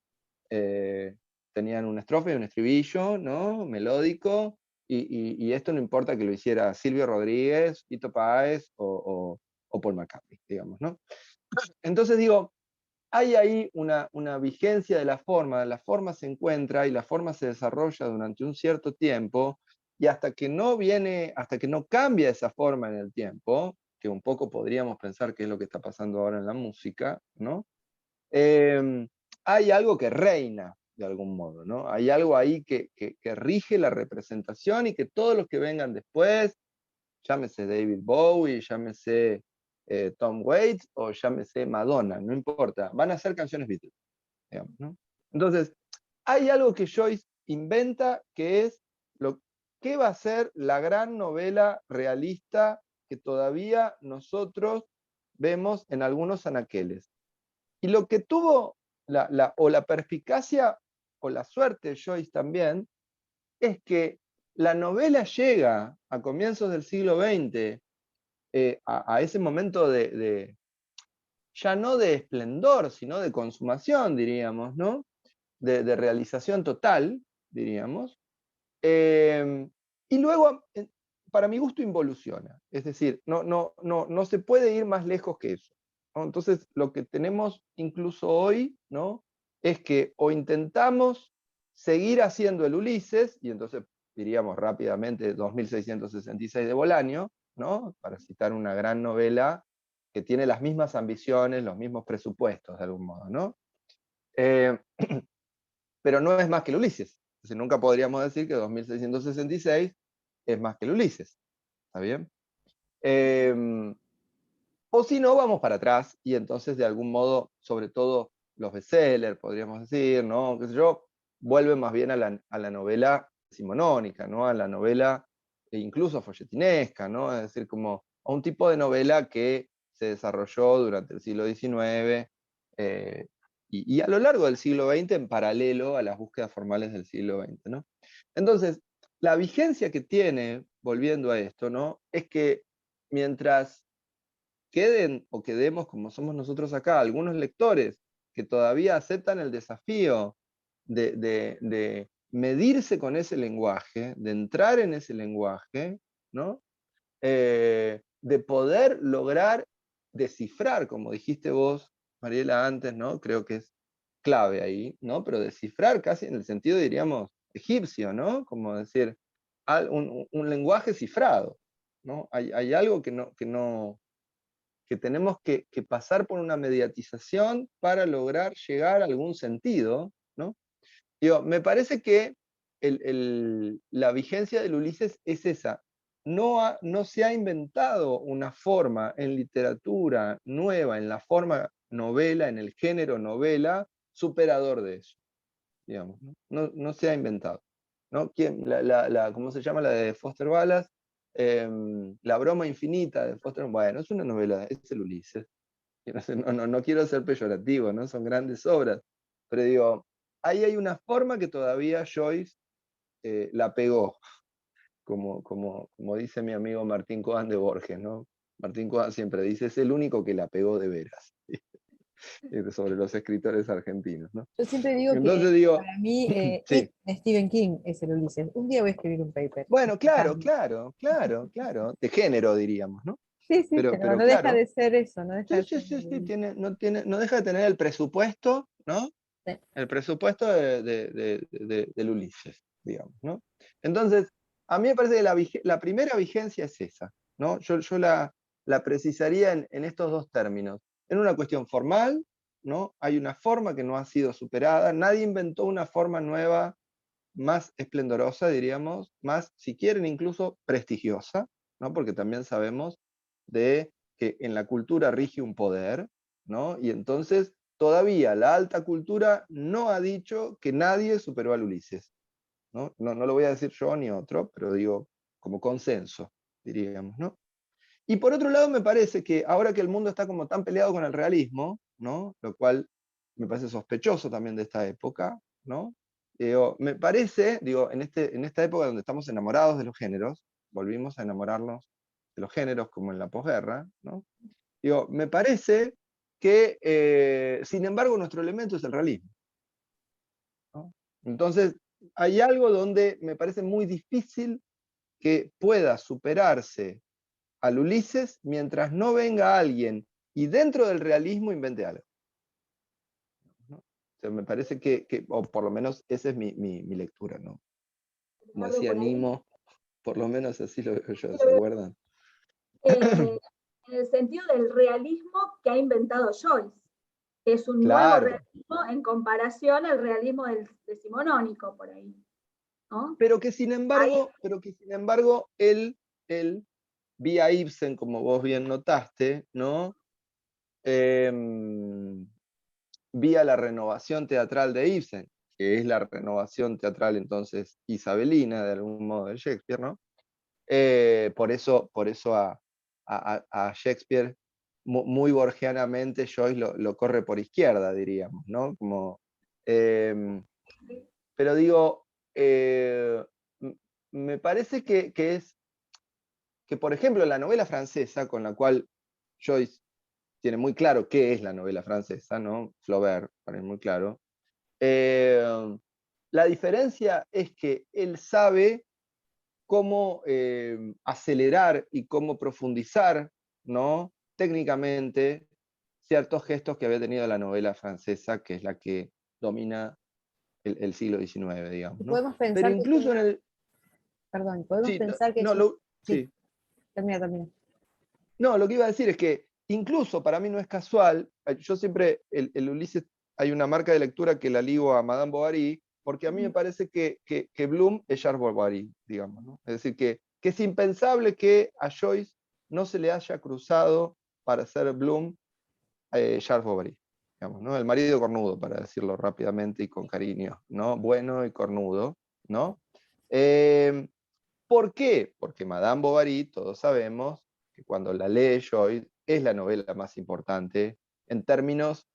Speaker 2: tenían una estrofa y un estribillo, ¿no?, melódico, y esto no importa que lo hiciera Silvio Rodríguez, Fito Páez o Paul McCartney, digamos, ¿no? Entonces digo, hay ahí una vigencia de la forma se encuentra y la forma se desarrolla durante un cierto tiempo, y hasta que no cambia esa forma en el tiempo, que un poco podríamos pensar que es lo que está pasando ahora en la música, ¿no? Hay algo que reina de algún modo, ¿no? Hay algo ahí que rige la representación, y que todos los que vengan después, llámese David Bowie, llámese Tom Waits o llámese Madonna, no importa, van a ser canciones Beatles, digamos, ¿no? Entonces, hay algo que Joyce inventa, que es qué va a ser la gran novela realista que todavía nosotros vemos en algunos anaqueles. Y lo que tuvo la perspicacia o la suerte de Joyce también, es que la novela llega a comienzos del siglo XX, a ese momento ya no de esplendor, sino de consumación, diríamos, ¿no? De realización total, diríamos. Y luego, para mi gusto, involuciona. Es decir, no se puede ir más lejos que eso, ¿no? Entonces, lo que tenemos incluso hoy, ¿no?, es que o intentamos seguir haciendo el Ulises, y entonces diríamos rápidamente 2666 de Bolaño, ¿no?, para citar una gran novela que tiene las mismas ambiciones, los mismos presupuestos, de algún modo, ¿no? Pero no es más que el Ulises. Entonces nunca podríamos decir que 2666 es más que el Ulises. ¿Está bien? O si no, vamos para atrás, y entonces de algún modo, sobre todo los bestsellers, podríamos decir, ¿no?, qué sé yo, vuelven más bien a la novela decimonónica, ¿no?, a la novela incluso folletinesca, ¿no?, es decir, como a un tipo de novela que se desarrolló durante el siglo XIX, y a lo largo del siglo XX, en paralelo a las búsquedas formales del siglo XX, ¿no? Entonces, la vigencia que tiene, volviendo a esto, ¿no?, es que mientras queden o quedemos como somos nosotros acá, algunos lectores que todavía aceptan el desafío de medirse con ese lenguaje, de entrar en ese lenguaje, ¿no? De poder lograr descifrar, como dijiste vos, Mariela, antes, ¿no?, creo que es clave ahí, ¿no? Pero descifrar casi en el sentido, diríamos, egipcio, ¿no? Como decir, un lenguaje cifrado, ¿no? Hay algo que tenemos que pasar por una mediatización para lograr llegar a algún sentido, ¿no? Digo, me parece que la vigencia del Ulises es esa. No se ha inventado una forma en literatura nueva, en la forma novela, en el género novela, superador de eso, digamos. No se ha inventado, ¿no? ¿Cómo se llama la de Foster Wallace? La broma infinita de Foster, bueno, es una novela, es el Ulises. No quiero ser peyorativo, ¿no? Son grandes obras, pero digo, ahí hay una forma que todavía Joyce la pegó, como dice mi amigo Martín Coan de Borges, ¿no? Martín Coan siempre dice, es el único que la pegó de veras, sobre los escritores argentinos, ¿no?
Speaker 1: Yo siempre digo
Speaker 2: Entonces
Speaker 1: que
Speaker 2: digo,
Speaker 1: para mí
Speaker 2: sí.
Speaker 1: It de Stephen King es el Ulises. Un día voy a escribir un paper.
Speaker 2: Bueno, claro,
Speaker 1: explicando.
Speaker 2: de género diríamos, ¿no?
Speaker 1: Sí, sí, pero
Speaker 2: Pero
Speaker 1: no deja
Speaker 2: claro,
Speaker 1: de ser eso, no deja
Speaker 2: sí,
Speaker 1: de
Speaker 2: sí,
Speaker 1: ser
Speaker 2: sí, sí, no deja de tener el presupuesto, ¿no?
Speaker 1: sí.
Speaker 2: El presupuesto del Ulises, digamos, ¿no? Entonces, a mí me parece que la primera vigencia es esa, ¿no? Yo la precisaría en estos dos términos. En una cuestión formal, ¿no? Hay una forma que no ha sido superada, nadie inventó una forma nueva más esplendorosa, diríamos, más, si quieren, incluso prestigiosa, ¿no? Porque también sabemos de que en la cultura rige un poder, ¿no? Y entonces todavía la alta cultura no ha dicho que nadie superó al Ulises, ¿no? No lo voy a decir yo ni otro, pero digo como consenso, diríamos, ¿no? Y por otro lado, me parece que ahora que el mundo está como tan peleado con el realismo, ¿no? Lo cual me parece sospechoso también de esta época, ¿no? Digo, me parece, digo, en esta época donde estamos enamorados de los géneros, volvimos a enamorarnos de los géneros como en la posguerra, ¿no? Digo, me parece que, sin embargo, nuestro elemento es el realismo, ¿no? Entonces, hay algo donde me parece muy difícil que pueda superarse al Ulises mientras no venga alguien y dentro del realismo invente algo, ¿no? O sea, me parece o por lo menos esa es mi lectura, ¿no? Como
Speaker 3: Algo
Speaker 2: decía
Speaker 3: por ahí.
Speaker 2: Nimo, por lo menos así lo veo yo,
Speaker 3: Sí, lo
Speaker 2: ¿se
Speaker 3: veo.
Speaker 2: acuerdan?
Speaker 3: En el sentido del realismo que ha inventado Joyce, que es un nuevo
Speaker 2: Claro,
Speaker 3: realismo en comparación al realismo decimonónico por ahí, ¿no? Ahí,
Speaker 2: pero que sin embargo él vía Ibsen, como vos bien notaste, ¿no? Vía la renovación teatral de Ibsen, que es la renovación teatral entonces isabelina, de algún modo, de Shakespeare, ¿no? Por eso a Shakespeare, muy borgianamente, Joyce lo corre por izquierda, diríamos, ¿no? Pero digo, me parece que, por ejemplo, la novela francesa, con la cual Joyce tiene muy claro qué es la novela francesa, ¿no? Flaubert, para mí muy claro. La diferencia es que él sabe cómo acelerar y cómo profundizar, ¿no? Técnicamente ciertos gestos que había tenido la novela francesa, que es la que domina el siglo XIX, digamos,
Speaker 1: Y
Speaker 2: ¿no?
Speaker 1: podemos
Speaker 2: Pero
Speaker 1: pensar que es
Speaker 2: incluso en
Speaker 1: una,
Speaker 2: el...
Speaker 1: perdón, podemos
Speaker 2: Sí,
Speaker 1: pensar que es
Speaker 2: no,
Speaker 1: un, sí,
Speaker 2: sí.
Speaker 1: termina.
Speaker 2: No, lo que iba a decir es que incluso para mí no es casual, yo siempre, el Ulises, hay una marca de lectura que la ligo a Madame Bovary, porque a mí me parece que Bloom es Charles Bovary, digamos, ¿no? Es decir, que es impensable que a Joyce no se le haya cruzado para ser Bloom Charles Bovary, digamos, ¿no? El marido cornudo, para decirlo rápidamente y con cariño, ¿no? Bueno y cornudo, ¿no? Eh, ¿Por qué? Porque Madame Bovary, todos sabemos, que cuando la lee Joyce, es la novela más importante en términos,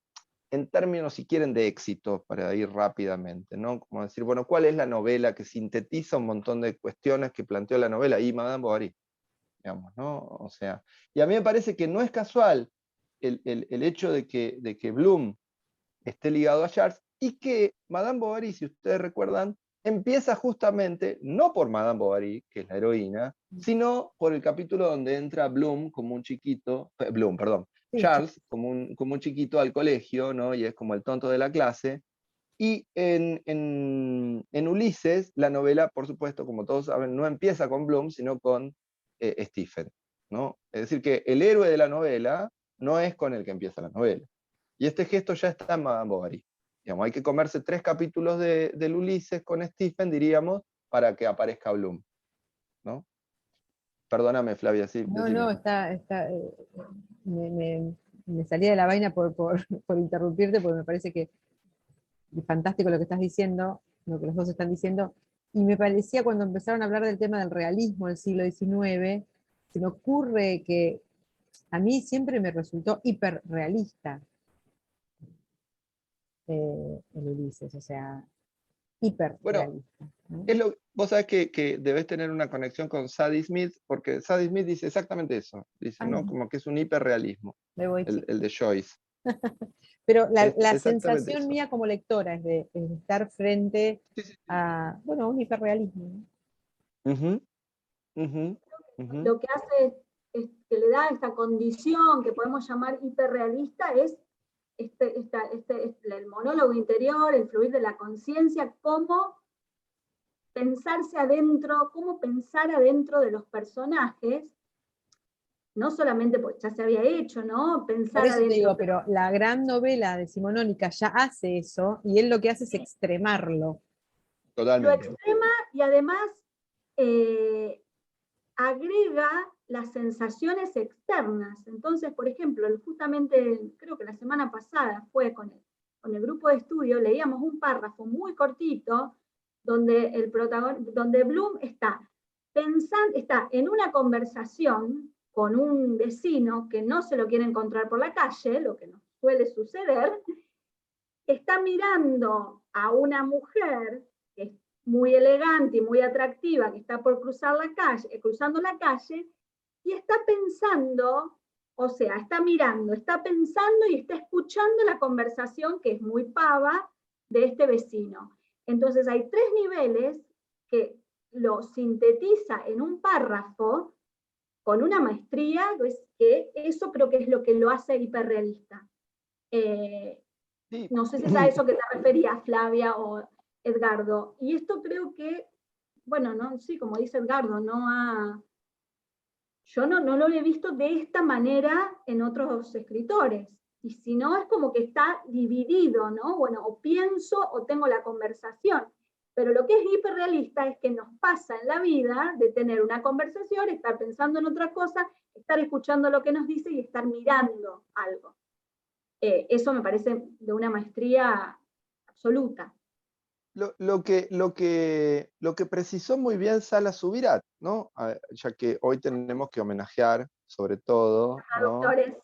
Speaker 2: si quieren, de éxito, para ir rápidamente, ¿no? Como decir, bueno, ¿cuál es la novela que sintetiza un montón de cuestiones que planteó la novela? Y Madame Bovary, digamos, ¿no? O sea, y a mí me parece que no es casual el hecho de que Bloom esté ligado a Charles y que Madame Bovary, si ustedes recuerdan, empieza justamente, no por Madame Bovary, que es la heroína, sino por el capítulo donde entra Bloom como un chiquito, Bloom, perdón,
Speaker 1: Sí,
Speaker 2: Charles como un chiquito al colegio, ¿no? Y es como el tonto de la clase. Y en Ulises, la novela, por supuesto, como todos saben, no empieza con Bloom, sino con Stephen, ¿no? Es decir, que el héroe de la novela no es con el que empieza la novela. Y este gesto ya está en Madame Bovary. Digamos, hay que comerse 3 capítulos del Ulises con Stephen, diríamos, para que aparezca Bloom, ¿no? Perdóname, Flavia, sí,
Speaker 1: no,
Speaker 2: decime.
Speaker 1: no, me, me salía de la vaina por interrumpirte, porque me parece que es fantástico lo que estás diciendo, lo que los dos están diciendo, y me parecía cuando empezaron a hablar del tema del realismo del siglo XIX, se me ocurre que a mí siempre me resultó hiperrealista el Ulises, o sea,
Speaker 2: Bueno,
Speaker 1: hiperrealista, ¿no?
Speaker 2: vos sabés que debes tener una conexión con Sadie Smith, porque Sadie Smith dice exactamente eso. Dice,
Speaker 1: Ah,
Speaker 2: ¿no? Como que es un hiperrealismo,
Speaker 1: me voy,
Speaker 2: el de Joyce.
Speaker 1: pero
Speaker 2: Es
Speaker 1: la
Speaker 2: exactamente
Speaker 1: sensación
Speaker 2: eso.
Speaker 1: mía como lectora es de estar frente
Speaker 2: Sí, sí, sí.
Speaker 1: a, bueno, un hiperrealismo, ¿no?
Speaker 2: Ujú, ujú, ujú.
Speaker 3: Lo que hace es que le da esta condición que podemos llamar hiperrealista es el monólogo interior, el fluir de la conciencia, cómo pensarse adentro, cómo pensar adentro de los personajes, no solamente porque ya se había hecho, ¿no?
Speaker 1: Por
Speaker 3: Pensar
Speaker 1: eso te
Speaker 3: adentro,
Speaker 1: digo,
Speaker 3: pero
Speaker 1: pero la gran novela de Simonónica ya hace eso, y él lo que hace es extremarlo.
Speaker 3: lo
Speaker 2: Totalmente.
Speaker 3: extrema y además eh, agrega las sensaciones externas. Entonces, por ejemplo, justamente creo que la semana pasada fue con el grupo de estudio, leíamos un párrafo muy cortito donde donde Bloom está en una conversación con un vecino que no se lo quiere encontrar por la calle, lo que nos suele suceder, está mirando a una mujer que es muy elegante y muy atractiva, que está por cruzar la calle, cruzando la calle, y está pensando, o sea, está mirando, está pensando y está escuchando la conversación que es muy pava de este vecino. Entonces hay 3 niveles que lo sintetiza en un párrafo con una maestría, que eso creo que es lo que lo hace hiperrealista. Eh,
Speaker 2: Sí.
Speaker 3: no sé si es a eso que te referías, Flavia o Edgardo. Y esto creo que, bueno, no, sí, como dice Edgardo, yo no lo he visto de esta manera en otros escritores. Y si no, es como que está dividido, ¿no? Bueno, o pienso o tengo la conversación. Pero lo que es hiperrealista es que nos pasa en la vida de tener una conversación, estar pensando en otra cosa, estar escuchando lo que nos dice y estar mirando algo. Eso me parece de una maestría absoluta.
Speaker 2: Lo que precisó muy bien Sala Subirat, ¿no? Ya que hoy tenemos que homenajear, sobre todo, ¿no?
Speaker 3: Traductores,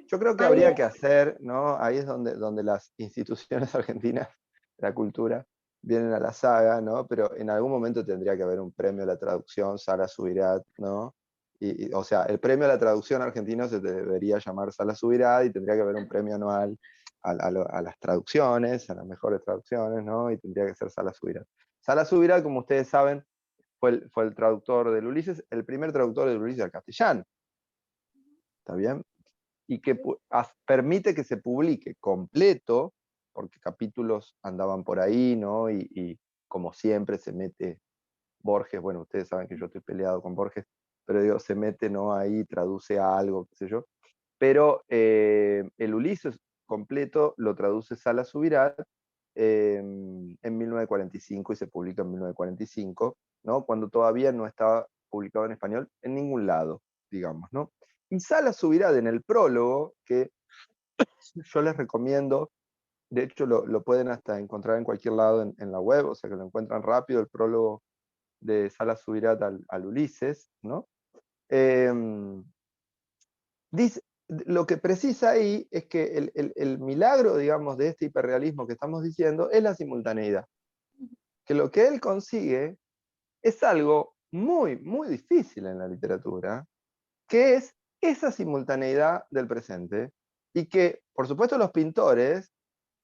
Speaker 2: Yo creo que habría
Speaker 3: María.
Speaker 2: que hacer, ¿no? Ahí es donde las instituciones argentinas de la cultura vienen a la saga, ¿no? Pero en algún momento tendría que haber un premio a la traducción, Sala Subirat, ¿no? O sea, el premio a la traducción argentino se debería llamar Sala Subirat y tendría que haber un premio anual a las traducciones, a las mejores traducciones, ¿no? Y tendría que ser Sala Subirat. Sala Subirat, como ustedes saben, fue el traductor del Ulises, el primer traductor del Ulises al castellano. ¿Está bien? Y que permite que se publique completo, porque capítulos andaban por ahí, ¿no? Y como siempre se mete Borges, bueno, ustedes saben que yo estoy peleado con Borges, pero digo, se mete, ¿no? Ahí, traduce a algo, qué sé yo. Pero el Ulises completo lo traduce Sala Subirat en 1945 y se publica en 1945, ¿no? Cuando todavía no estaba publicado en español en ningún lado, digamos, ¿no? Y Sala Subirat en el prólogo, que yo les recomiendo, de hecho lo pueden hasta encontrar en cualquier lado en la web, o sea que lo encuentran rápido, el prólogo de Sala Subirat al Ulises, ¿no? Dice, lo que precisa ahí es que el milagro, digamos, de este hiperrealismo que estamos diciendo es la simultaneidad. Que lo que él consigue es algo muy, muy difícil en la literatura, que es esa simultaneidad del presente, y que, por supuesto, los pintores,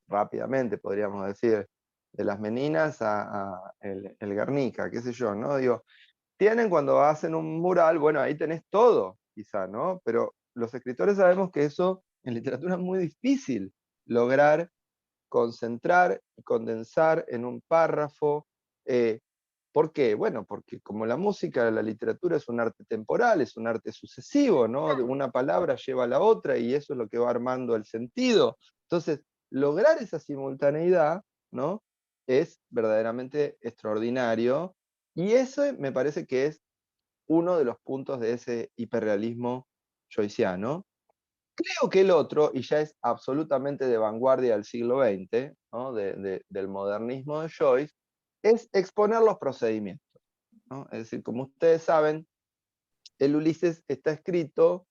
Speaker 2: rápidamente podríamos decir, de las Meninas a el Guernica, qué sé yo, ¿no? Digo, tienen cuando hacen un mural, bueno, ahí tenés todo, quizá, ¿no? Pero los escritores sabemos que eso en literatura es muy difícil lograr concentrar y condensar en un párrafo. ¿Por qué? Bueno, porque como la música, la literatura es un arte temporal, es un arte sucesivo, ¿no? De una palabra lleva a la otra y eso es lo que va armando el sentido. Entonces, lograr esa simultaneidad, ¿no? Es verdaderamente extraordinario y eso me parece que es uno de los puntos de ese hiperrealismo joyciano. Creo que el otro, y ya es absolutamente de vanguardia del siglo XX, ¿no? Del modernismo de Joyce, es exponer los procedimientos, ¿no? Es decir, como ustedes saben, el Ulises está escrito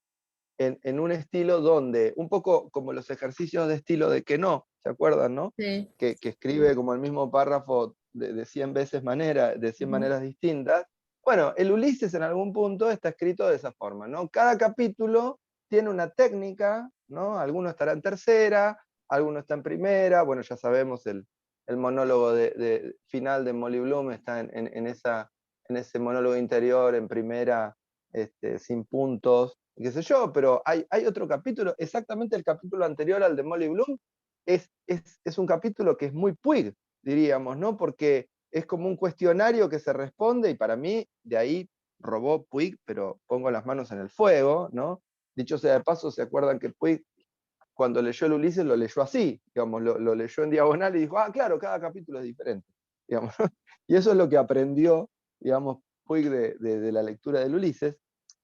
Speaker 2: en un estilo donde, un poco como los ejercicios de estilo de Queneau, ¿se acuerdan, no?
Speaker 1: Sí.
Speaker 2: Que escribe como el mismo párrafo de 100 veces de 100 maneras distintas. Bueno, el Ulises en algún punto está escrito de esa forma, ¿no? Cada capítulo tiene una técnica, ¿no? Alguno estará en tercera, alguno está en primera, bueno, ya sabemos el monólogo final de Molly Bloom está en ese monólogo interior en primera, sin puntos, qué sé yo, pero hay otro capítulo, exactamente el capítulo anterior al de Molly Bloom, es un capítulo que es muy Puig, diríamos, ¿no? Porque es como un cuestionario que se responde y para mí de ahí robó Puig, pero pongo las manos en el fuego, ¿no? Dicho sea de paso, ¿se acuerdan que Puig cuando leyó el Ulises lo leyó así, digamos, lo leyó en diagonal y dijo, ah, claro, cada capítulo es diferente, digamos, ¿no? Y eso es lo que aprendió, digamos, Puig de la lectura del Ulises.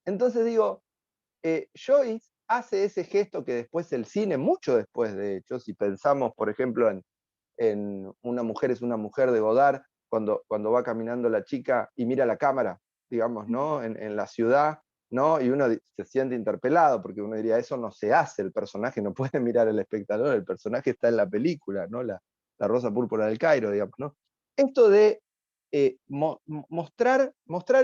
Speaker 2: Entonces digo, Joyce hace ese gesto que después el cine, mucho después de hecho, si pensamos, por ejemplo, en Una mujer es una mujer de Godard, cuando va caminando la chica y mira la cámara, digamos, ¿no? En la ciudad, ¿no? Y uno se siente interpelado, porque uno diría, eso no se hace, el personaje no puede mirar al espectador, el personaje está en la película, ¿no? La Rosa Púrpura del Cairo, digamos, ¿no? Esto de mostrar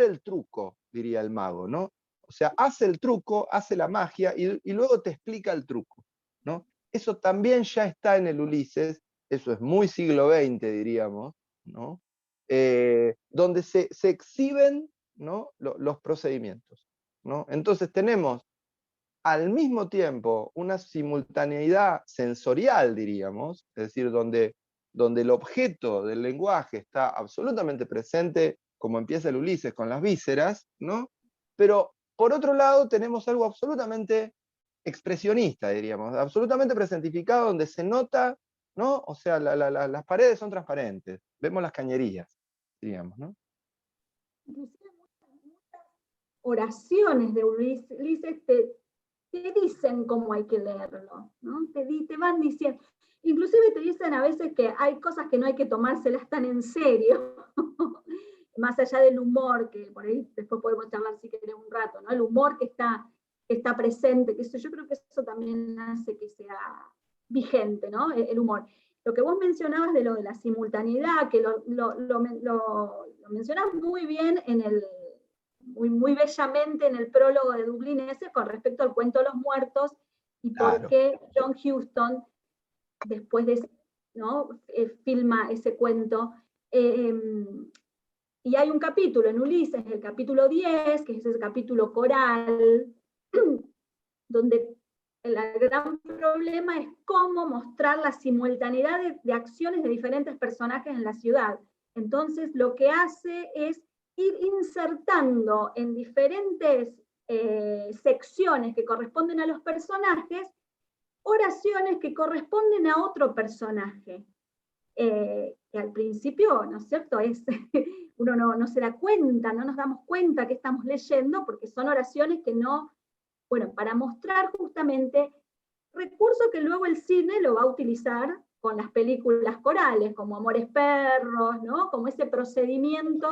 Speaker 2: el truco, diría el mago, ¿no? O sea, hace el truco, hace la magia y luego te explica el truco, ¿no? Eso también ya está en el Ulises, eso es muy siglo XX, diríamos, ¿no? Donde se exhiben, ¿no? Los procedimientos, ¿no? Entonces tenemos al mismo tiempo una simultaneidad sensorial, diríamos, es decir, donde el objeto del lenguaje está absolutamente presente, como empieza el Ulises con las vísceras, ¿no? Pero por otro lado tenemos algo absolutamente expresionista, diríamos, absolutamente presentificado, donde se nota, ¿no? O sea, las paredes son transparentes, vemos las cañerías, diríamos, ¿no?
Speaker 3: Inclusive muchas oraciones de Ulises te dicen cómo hay que leerlo, ¿no? Te van diciendo, inclusive te dicen a veces que hay cosas que no hay que tomárselas tan en serio, más allá del humor, que por ahí después podemos charlar si querés un rato, ¿no? El humor que está presente, que eso, yo creo que eso también hace que sea vigente, ¿no? El humor. Lo que vos mencionabas de lo de la simultaneidad, que lo mencionás muy bien muy bellamente en el prólogo de Dublín ese con respecto al cuento de los muertos y por
Speaker 2: Claro.
Speaker 3: qué John Huston, después de ¿no? Filma ese cuento. Y hay un capítulo en Ulises, el capítulo 10, que es ese capítulo coral, donde el gran problema es cómo mostrar la simultaneidad de acciones de diferentes personajes en la ciudad. Entonces, lo que hace es ir insertando en diferentes secciones que corresponden a los personajes, oraciones que corresponden a otro personaje. Que al principio, ¿no es cierto? Uno no se da cuenta, no nos damos cuenta que estamos leyendo, porque son oraciones que no, bueno, para mostrar justamente recurso que luego el cine lo va a utilizar con las películas corales, como Amores Perros, ¿no? Como ese procedimiento.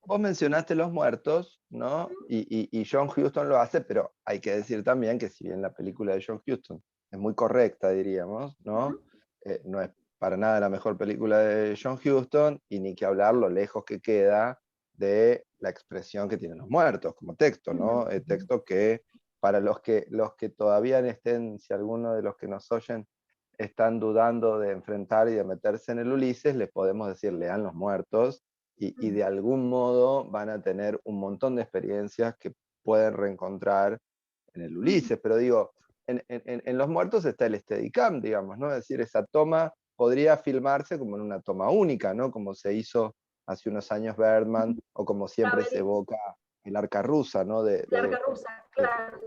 Speaker 2: Vos mencionaste Los Muertos, ¿no? Y John Huston lo hace, pero hay que decir también que si bien la película de John Huston es muy correcta, diríamos, ¿no? No es para nada la mejor película de John Huston, y ni que hablar lo lejos que queda de la expresión que tienen Los Muertos como texto, ¿no? El texto que, para los que todavía estén, si alguno de los que nos oyen están dudando de enfrentar y de meterse en el Ulises, les podemos decir, lean Los Muertos, y de algún modo van a tener un montón de experiencias que pueden reencontrar en el Ulises. Pero digo, en Los Muertos está el Steadicam, digamos, ¿no? Es decir, esa toma podría filmarse como en una toma única, ¿no? Como se hizo hace unos años Bergman, o como siempre se evoca el Arca Rusa, ¿no?
Speaker 3: La Arca Rusa, claro.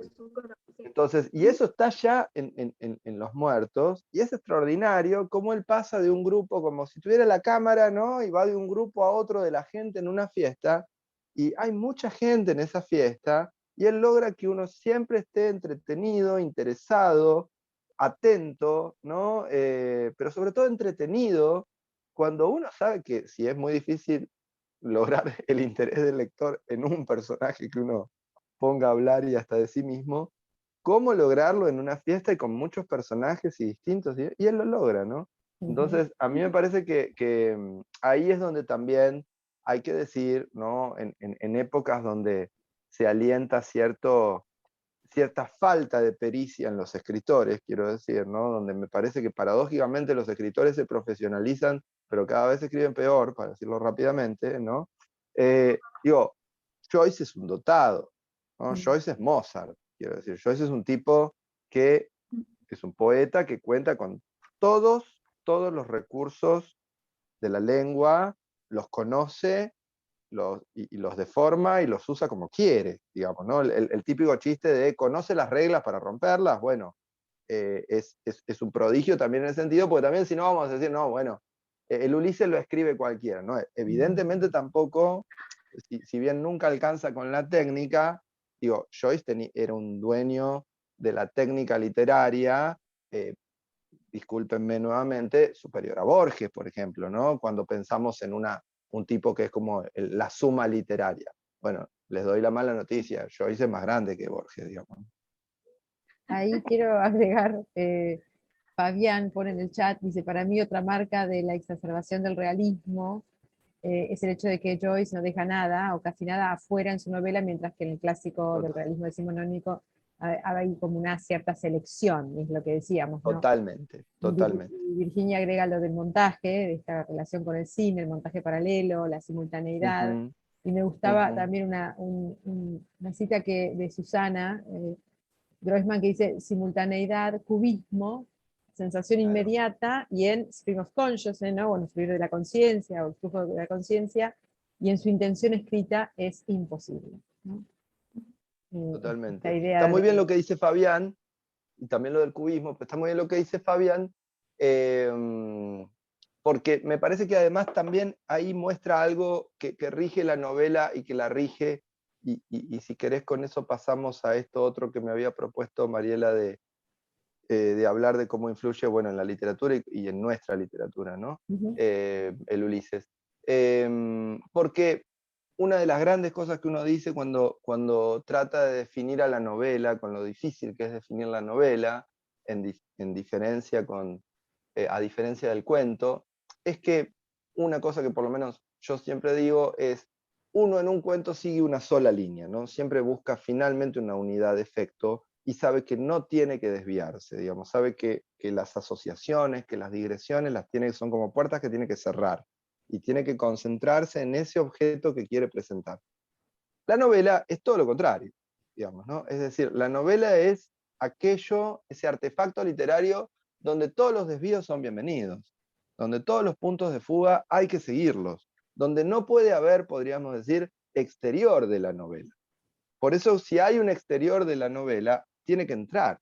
Speaker 2: Entonces, y eso está ya en Los Muertos, y es extraordinario cómo él pasa de un grupo, como si tuviera la cámara, ¿no? Y va de un grupo a otro de la gente en una fiesta, y hay mucha gente en esa fiesta, y él logra que uno siempre esté entretenido, interesado, atento, ¿no? Pero sobre todo entretenido, cuando uno sabe que si es muy difícil lograr el interés del lector en un personaje que uno ponga a hablar y hasta de sí mismo, cómo lograrlo en una fiesta y con muchos personajes y distintos, y él lo logra, ¿no? Entonces, a mí me parece que ahí es donde también hay que decir, ¿no? En épocas donde se alienta cierta falta de pericia en los escritores, quiero decir, ¿no? Donde me parece que paradójicamente los escritores se profesionalizan, pero cada vez escriben peor, para decirlo rápidamente, ¿no? Digo, Joyce es un dotado, ¿no? Joyce es Mozart, quiero decir. Joyce es un tipo que es un poeta que cuenta con todos los recursos de la lengua, los conoce, y los deforma y los usa como quiere, digamos, ¿no? El típico chiste de conoce las reglas para romperlas, bueno, es un prodigio también en ese sentido, porque también si no vamos a decir, no, bueno, el Ulises lo escribe cualquiera, ¿no? Evidentemente tampoco, si bien nunca alcanza con la técnica, digo, Joyce era un dueño de la técnica literaria, discúlpenme nuevamente, superior a Borges, por ejemplo, ¿no? Cuando pensamos en un tipo que es como la suma literaria. Bueno, les doy la mala noticia, Joyce es más grande que Borges, digamos.
Speaker 1: Ahí quiero agregar, Fabián pone en el chat, dice, para mí otra marca de la exacerbación del realismo es el hecho de que Joyce no deja nada o casi nada afuera en su novela, mientras que en el clásico del realismo decimonónico hay como una cierta selección, es lo que decíamos, ¿no?
Speaker 2: Totalmente, totalmente.
Speaker 1: Virginia agrega lo del montaje, de esta relación con el cine, el montaje paralelo, la simultaneidad, y me gustaba también una cita de Susana Groisman que dice simultaneidad, cubismo, sensación inmediata, y en Stream of Consciousness, ¿no? Bueno, fluir de la conciencia o el flujo de la conciencia, y en su intención escrita es imposible, ¿no?
Speaker 2: Totalmente.
Speaker 1: Idea
Speaker 2: Está muy bien lo que dice Fabián, y también lo del cubismo, pero está muy bien lo que dice Fabián, porque me parece que además también ahí muestra algo que rige la novela y que la rige, y si querés con eso pasamos a esto otro que me había propuesto Mariela de hablar de cómo influye, bueno, en la literatura y en nuestra literatura, ¿no? El Ulises. Porque una de las grandes cosas que uno dice cuando trata de definir a la novela, con lo difícil que es definir la novela, a diferencia del cuento, es que una cosa que por lo menos yo siempre digo es, uno en un cuento sigue una sola línea, ¿no? Siempre busca finalmente una unidad de efecto y sabe que no tiene que desviarse, digamos, sabe que las asociaciones, que las digresiones son como puertas que tiene que cerrar y tiene que concentrarse en ese objeto que quiere presentar. La novela es todo lo contrario, digamos, ¿no? Es decir, la novela es ese artefacto literario donde todos los desvíos son bienvenidos, donde todos los puntos de fuga hay que seguirlos, donde no puede haber, podríamos decir, exterior de la novela. Por eso, si hay un exterior de la novela, tiene que entrar,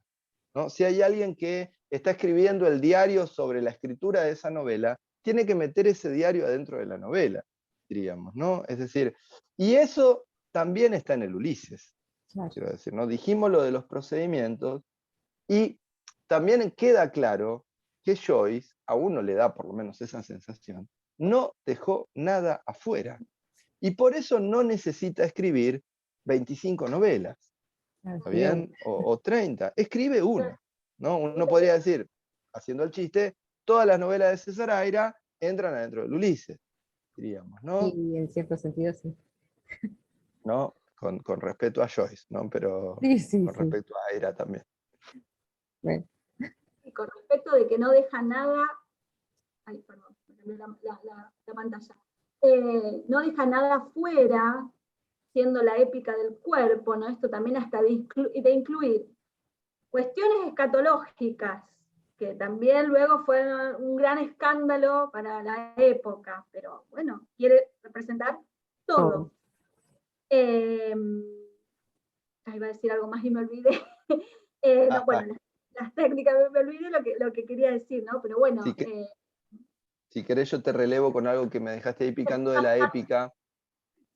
Speaker 2: ¿no? Si hay alguien que está escribiendo el diario sobre la escritura de esa novela, tiene que meter ese diario adentro de la novela, diríamos, ¿no? Es decir, y eso también está en el Ulises, quiero decir, ¿no? Dijimos lo de los procedimientos, y también queda claro que Joyce, a uno le da por lo menos esa sensación, no dejó nada afuera. Y por eso no necesita escribir 25 novelas, ¿está bien? O 30. Escribe una, ¿no? Uno podría decir, haciendo el chiste, todas las novelas de César Aira entran adentro del Ulises, diríamos, ¿no?
Speaker 1: Y en cierto sentido sí.
Speaker 2: ¿No? Con respeto a Joyce, ¿no? Pero
Speaker 1: Sí.
Speaker 2: con respecto a Aira también.
Speaker 1: Bueno.
Speaker 3: con respecto de que no deja nada, ay, perdón, me cambié la pantalla, no deja nada fuera, siendo la épica del cuerpo, ¿no? Esto también hasta de incluir cuestiones escatológicas, que también luego fue un gran escándalo para la época, pero bueno, quiere representar todo. Iba a decir algo más y me olvidé. No, bueno, las técnicas, me olvidé lo que quería decir, ¿no? Pero bueno.
Speaker 2: Si querés yo te relevo con algo que me dejaste ahí picando de la épica.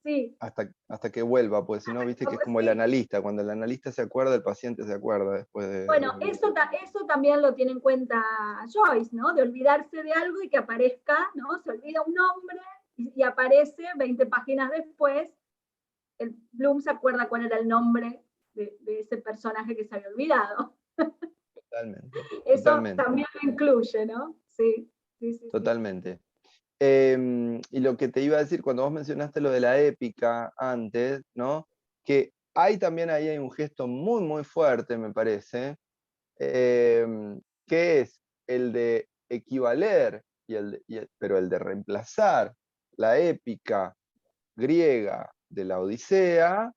Speaker 3: Sí.
Speaker 2: Hasta que vuelva, pues si no, viste que es como el analista, cuando el analista se acuerda, el paciente se acuerda después de...
Speaker 3: Bueno, eso también lo tiene en cuenta Joyce, ¿no? De olvidarse de algo y que aparezca, ¿no? Se olvida un nombre y aparece 20 páginas después, Bloom se acuerda cuál era el nombre de ese personaje que se había olvidado.
Speaker 2: Totalmente.
Speaker 3: Eso
Speaker 2: totalmente.
Speaker 3: también lo incluye, ¿no? Sí.
Speaker 2: Totalmente. Y lo que te iba a decir, cuando vos mencionaste lo de la épica antes, ¿no? Que también ahí hay un gesto muy, muy fuerte, me parece, que es el de equivaler, pero el de reemplazar la épica griega de la Odisea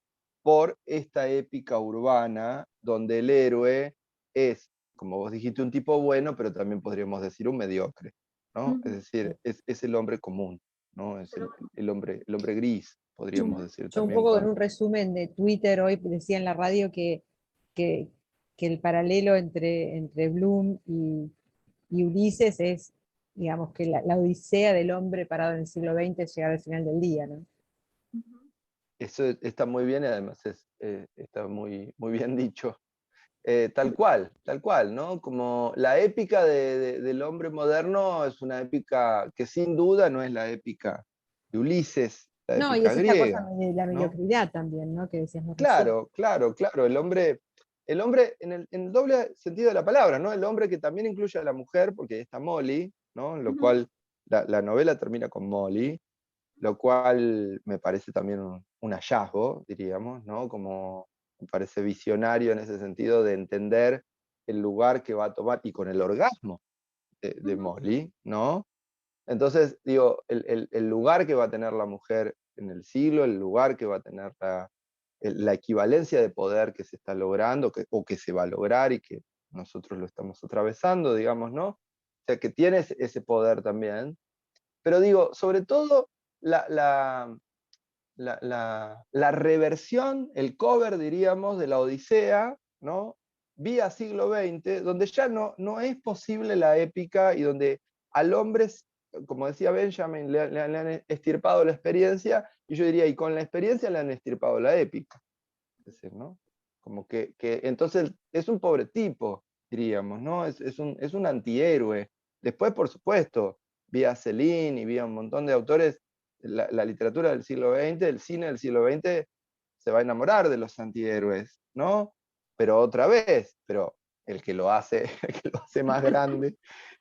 Speaker 2: por esta épica urbana, donde el héroe es, como vos dijiste, un tipo bueno, pero también podríamos decir un mediocre, ¿no? Es decir, es el hombre común, ¿no? Es el hombre gris, podríamos decir
Speaker 1: Yo
Speaker 2: también.
Speaker 1: un poco en un resumen de Twitter hoy decía en la radio que el paralelo entre Bloom y Ulises es, digamos, que la odisea del hombre parado en el siglo XX es llegar al final del día, ¿no?
Speaker 2: Eso está muy bien y además está muy, muy bien dicho. Tal cual, ¿no? Como la épica del hombre moderno es una épica que sin duda no es la épica de Ulises, la
Speaker 1: No, y
Speaker 2: épica
Speaker 1: es esta cosa
Speaker 2: griega,
Speaker 1: de la
Speaker 2: ¿no?
Speaker 1: mediocridad también, ¿no? Que decíamos recién.
Speaker 2: Claro, el hombre en el doble sentido de la palabra, ¿no? El hombre que también incluye a la mujer, porque está Molly, ¿no? Lo cual la novela termina con Molly, lo cual me parece también un hallazgo, diríamos, ¿no? Como me parece visionario en ese sentido de entender el lugar que va a tomar, y con el orgasmo de Molly, ¿no? Entonces, digo, el lugar que va a tener la mujer en el siglo, el lugar que va a tener la equivalencia de poder que se está logrando, o que se va a lograr y que nosotros lo estamos atravesando, digamos, ¿no? O sea, que tiene ese poder también. Pero digo, sobre todo, la reversión, el cover, diríamos, de la Odisea, ¿no? Vía siglo XX, donde ya no es posible la épica y donde al hombre, como decía Benjamin, le han estirpado la experiencia, y yo diría, y con la experiencia le han estirpado la épica. Es decir, ¿no? Como que entonces es un pobre tipo, diríamos, ¿no? Es un antihéroe. Después, por supuesto, vía Céline y vía un montón de autores, la literatura del siglo XX, el cine del siglo XX, se va a enamorar de los antihéroes, ¿no? Pero otra vez, el que lo hace, el que lo hace más grande,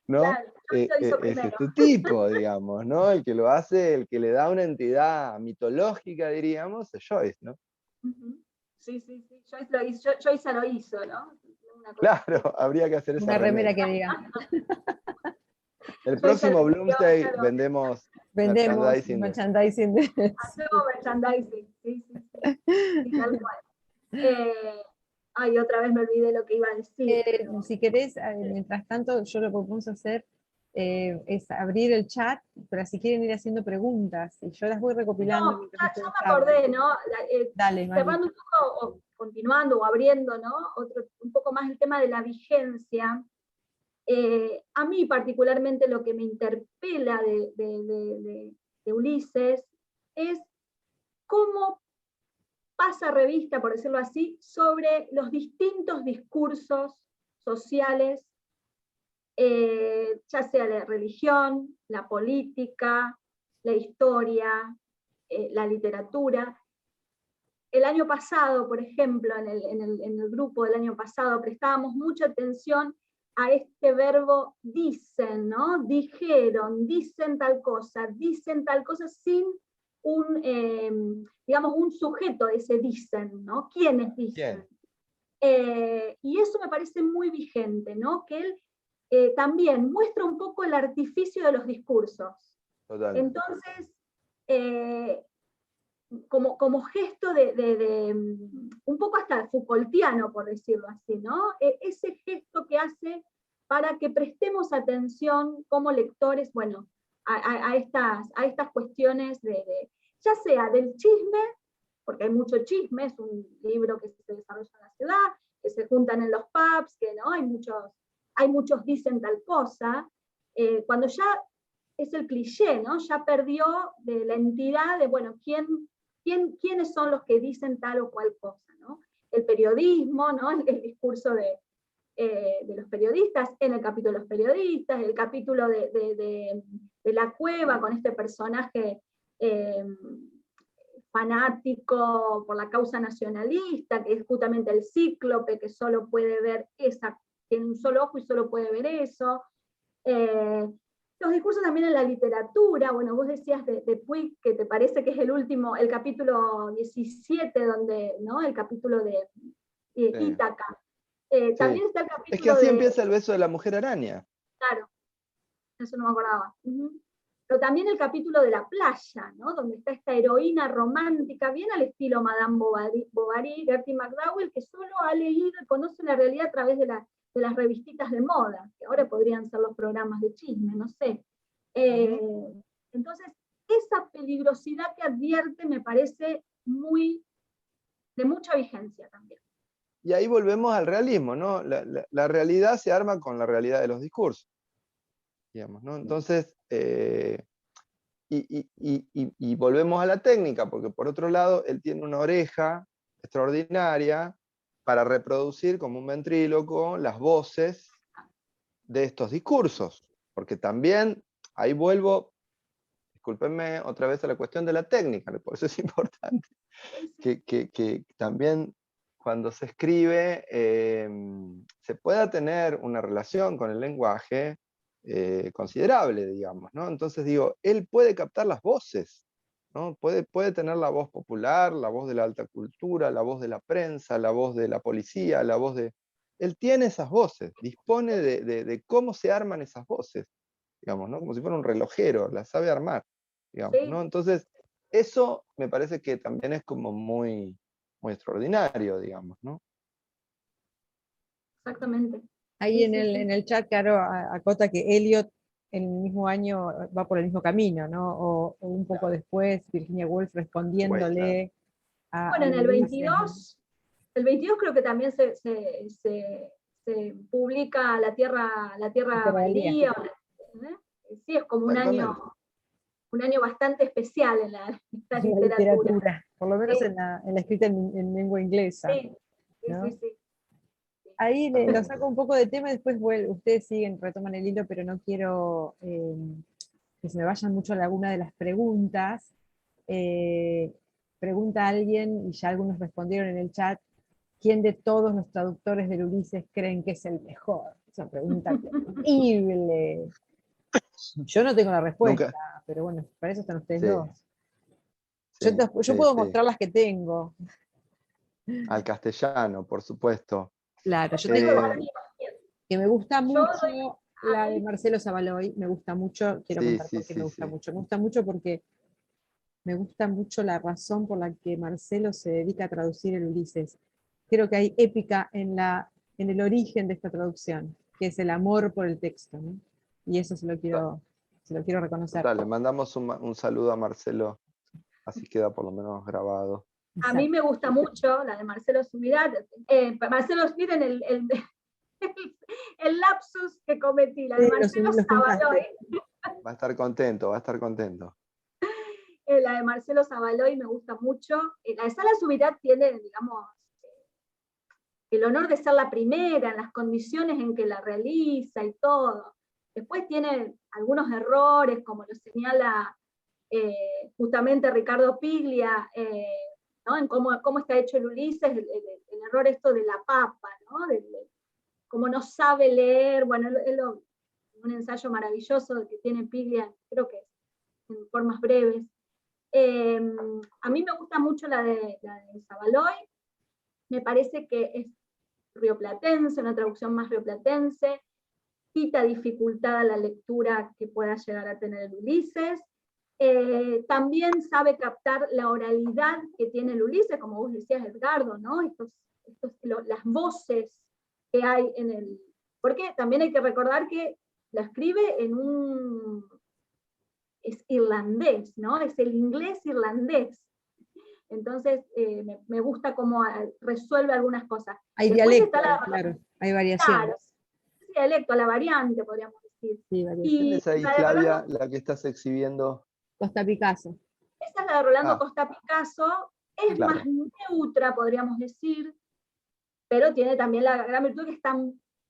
Speaker 2: ¿no?
Speaker 3: Claro,
Speaker 2: Es este tipo, digamos, ¿no? El que lo hace, el que le da una entidad mitológica, diríamos, es Joyce, ¿no?
Speaker 3: Sí. Joyce lo hizo, ¿no?
Speaker 2: Claro, habría que hacer esa
Speaker 1: una remera que diga.
Speaker 2: El próximo Bloomsday vendemos
Speaker 1: merchandising.
Speaker 3: Hacemos merchandising, sí. Tal cual. Otra vez me olvidé lo que iba a decir.
Speaker 1: Si querés, mientras tanto, yo lo que podemos hacer es abrir el chat, pero si quieren ir haciendo preguntas, y yo las voy recopilando.
Speaker 3: No, ya me acordé, ¿no?
Speaker 1: Dale,
Speaker 3: cerrando un poco, o continuando o abriendo, ¿no? Un poco más el tema de la vigencia. A mí particularmente lo que me interpela de Ulises es cómo pasa revista, por decirlo así, sobre los distintos discursos sociales, ya sea la religión, la política, la historia, la literatura. El año pasado, por ejemplo, en el grupo del año pasado, prestábamos mucha atención a este verbo dicen, ¿no? Dijeron, dicen tal cosa sin digamos, un sujeto de ese dicen, ¿no? ¿Quiénes dicen? Y eso me parece muy vigente, ¿no? Que él también muestra un poco el artificio de los discursos.
Speaker 2: Total.
Speaker 3: Entonces, como gesto de un poco hasta Foucaultiano, por decirlo así, ¿no? Ese gesto que hace para que prestemos atención como lectores, bueno, a estas cuestiones ya sea del chisme, porque hay mucho chisme, es un libro que se desarrolla en la ciudad, que se juntan en los pubs, que no hay muchos dicen tal cosa, cuando ya es el cliché, ¿no? Ya perdió de la entidad de, bueno, quiénes son los que dicen tal o cual cosa, ¿no? El periodismo, ¿no? El discurso de los periodistas, en el capítulo de los periodistas, el capítulo de la cueva con este personaje fanático por la causa nacionalista, que es justamente el cíclope, que solo puede ver tiene un solo ojo y solo puede ver eso. Los discursos también en la literatura, bueno, vos decías de Puig, que te parece que es el capítulo 17, donde, ¿no? El capítulo de Ítaca. También está el capítulo
Speaker 2: es que así empieza El beso de la mujer araña.
Speaker 3: Claro, eso no me acordaba. Pero también el capítulo de la playa, ¿no? Donde está esta heroína romántica, bien al estilo Madame Bovary, Gertie McDowell, que solo ha leído y conoce la realidad a través de las revistitas de moda, que ahora podrían ser los programas de chisme, no sé. Entonces, esa peligrosidad que advierte me parece de mucha vigencia también.
Speaker 2: Y ahí volvemos al realismo, ¿no? La realidad se arma con la realidad de los discursos, digamos, ¿no? Entonces, y volvemos a la técnica, porque por otro lado, él tiene una oreja extraordinaria para reproducir como un ventríloco las voces de estos discursos, porque también, ahí vuelvo, discúlpenme otra vez a la cuestión de la técnica, por eso es importante, que también cuando se escribe se pueda tener una relación con el lenguaje considerable, digamos, ¿no? Entonces digo, él puede captar las voces, ¿no? Puede tener la voz popular, la voz de la alta cultura, la voz de la prensa, la voz de la policía, la voz de... Él tiene esas voces, dispone de cómo se arman esas voces, digamos, ¿no? Como si fuera un relojero, las sabe armar, digamos, ¿no? Entonces, eso me parece que también es como muy, muy extraordinario, digamos, ¿no?
Speaker 3: Exactamente.
Speaker 1: Ahí en el chat, Caro acota que Eliot en el mismo año va por el mismo camino, ¿no? O un poco después, Virginia Woolf respondiéndole
Speaker 3: bueno, en el
Speaker 1: Ulises,
Speaker 3: 22, el 22 creo que también se publica La Tierra Baldía. Sí, es como un año bastante especial en la literatura.
Speaker 1: por lo menos en la escrita en lengua inglesa.
Speaker 3: Sí,
Speaker 1: ¿no?
Speaker 3: sí.
Speaker 1: Ahí lo saco un poco de tema y después ustedes siguen, retoman el hilo, pero no quiero que se me vayan mucho a alguna de las preguntas. Pregunta alguien, y ya algunos respondieron en el chat, ¿quién de todos los traductores del Ulises creen que es el mejor? Esa pregunta terrible. Yo no tengo la respuesta, pero bueno, para eso están ustedes dos. Yo puedo mostrar las que tengo.
Speaker 2: Al castellano, por supuesto.
Speaker 1: Claro, yo tengo que me gusta mucho la de Marcelo Savaloy, me gusta mucho, quiero contar por qué me gusta mucho. Me gusta mucho porque me gusta mucho la razón por la que Marcelo se dedica a traducir el Ulises. Creo que hay épica en el origen de esta traducción, que es el amor por el texto, ¿no? Y eso se lo quiero reconocer.
Speaker 2: Le mandamos un saludo a Marcelo, así queda por lo menos grabado.
Speaker 3: A mí me gusta mucho la de Marcelo Subirá, Marcelo Subirá en el lapsus que cometí, la de Marcelo Savaloy.
Speaker 2: Va a estar contento.
Speaker 3: La de Marcelo Savaloy me gusta mucho. La de Sala Subirá tiene, digamos, el honor de ser la primera, en las condiciones en que la realiza y todo. Después tiene algunos errores, como lo señala justamente Ricardo Piglia, ¿no? En cómo está hecho el Ulises, el error esto de la papa, ¿no? Cómo no sabe leer, bueno, un ensayo maravilloso que tiene Piglia, creo que en formas breves. A mí me gusta mucho la de Savaloy, me parece que es rioplatense, una traducción más rioplatense. quita dificultad a la lectura que pueda llegar a tener el Ulises. También sabe captar la oralidad que tiene el Ulises, como vos decías, Edgardo, ¿no? Las voces que hay en el... Porque también hay que recordar que la escribe en es irlandés, ¿no? Es el inglés irlandés. Entonces, me gusta cómo resuelve algunas cosas.
Speaker 1: Hay
Speaker 3: Después
Speaker 1: dialecto,
Speaker 3: está
Speaker 1: claro, hay variaciones.
Speaker 3: claro, dialecto, la variante, podríamos decir.
Speaker 1: Sí,
Speaker 2: ¿Quién
Speaker 3: Y
Speaker 2: es ahí,
Speaker 3: la de
Speaker 2: Flavia,
Speaker 3: Rolando,
Speaker 2: la que estás exhibiendo?
Speaker 1: Costa Picasso.
Speaker 3: esa es la de Rolando
Speaker 2: Ah,
Speaker 3: Costa Picasso, es
Speaker 2: claro.
Speaker 3: más neutra, podríamos decir, pero tiene también la gran virtud que está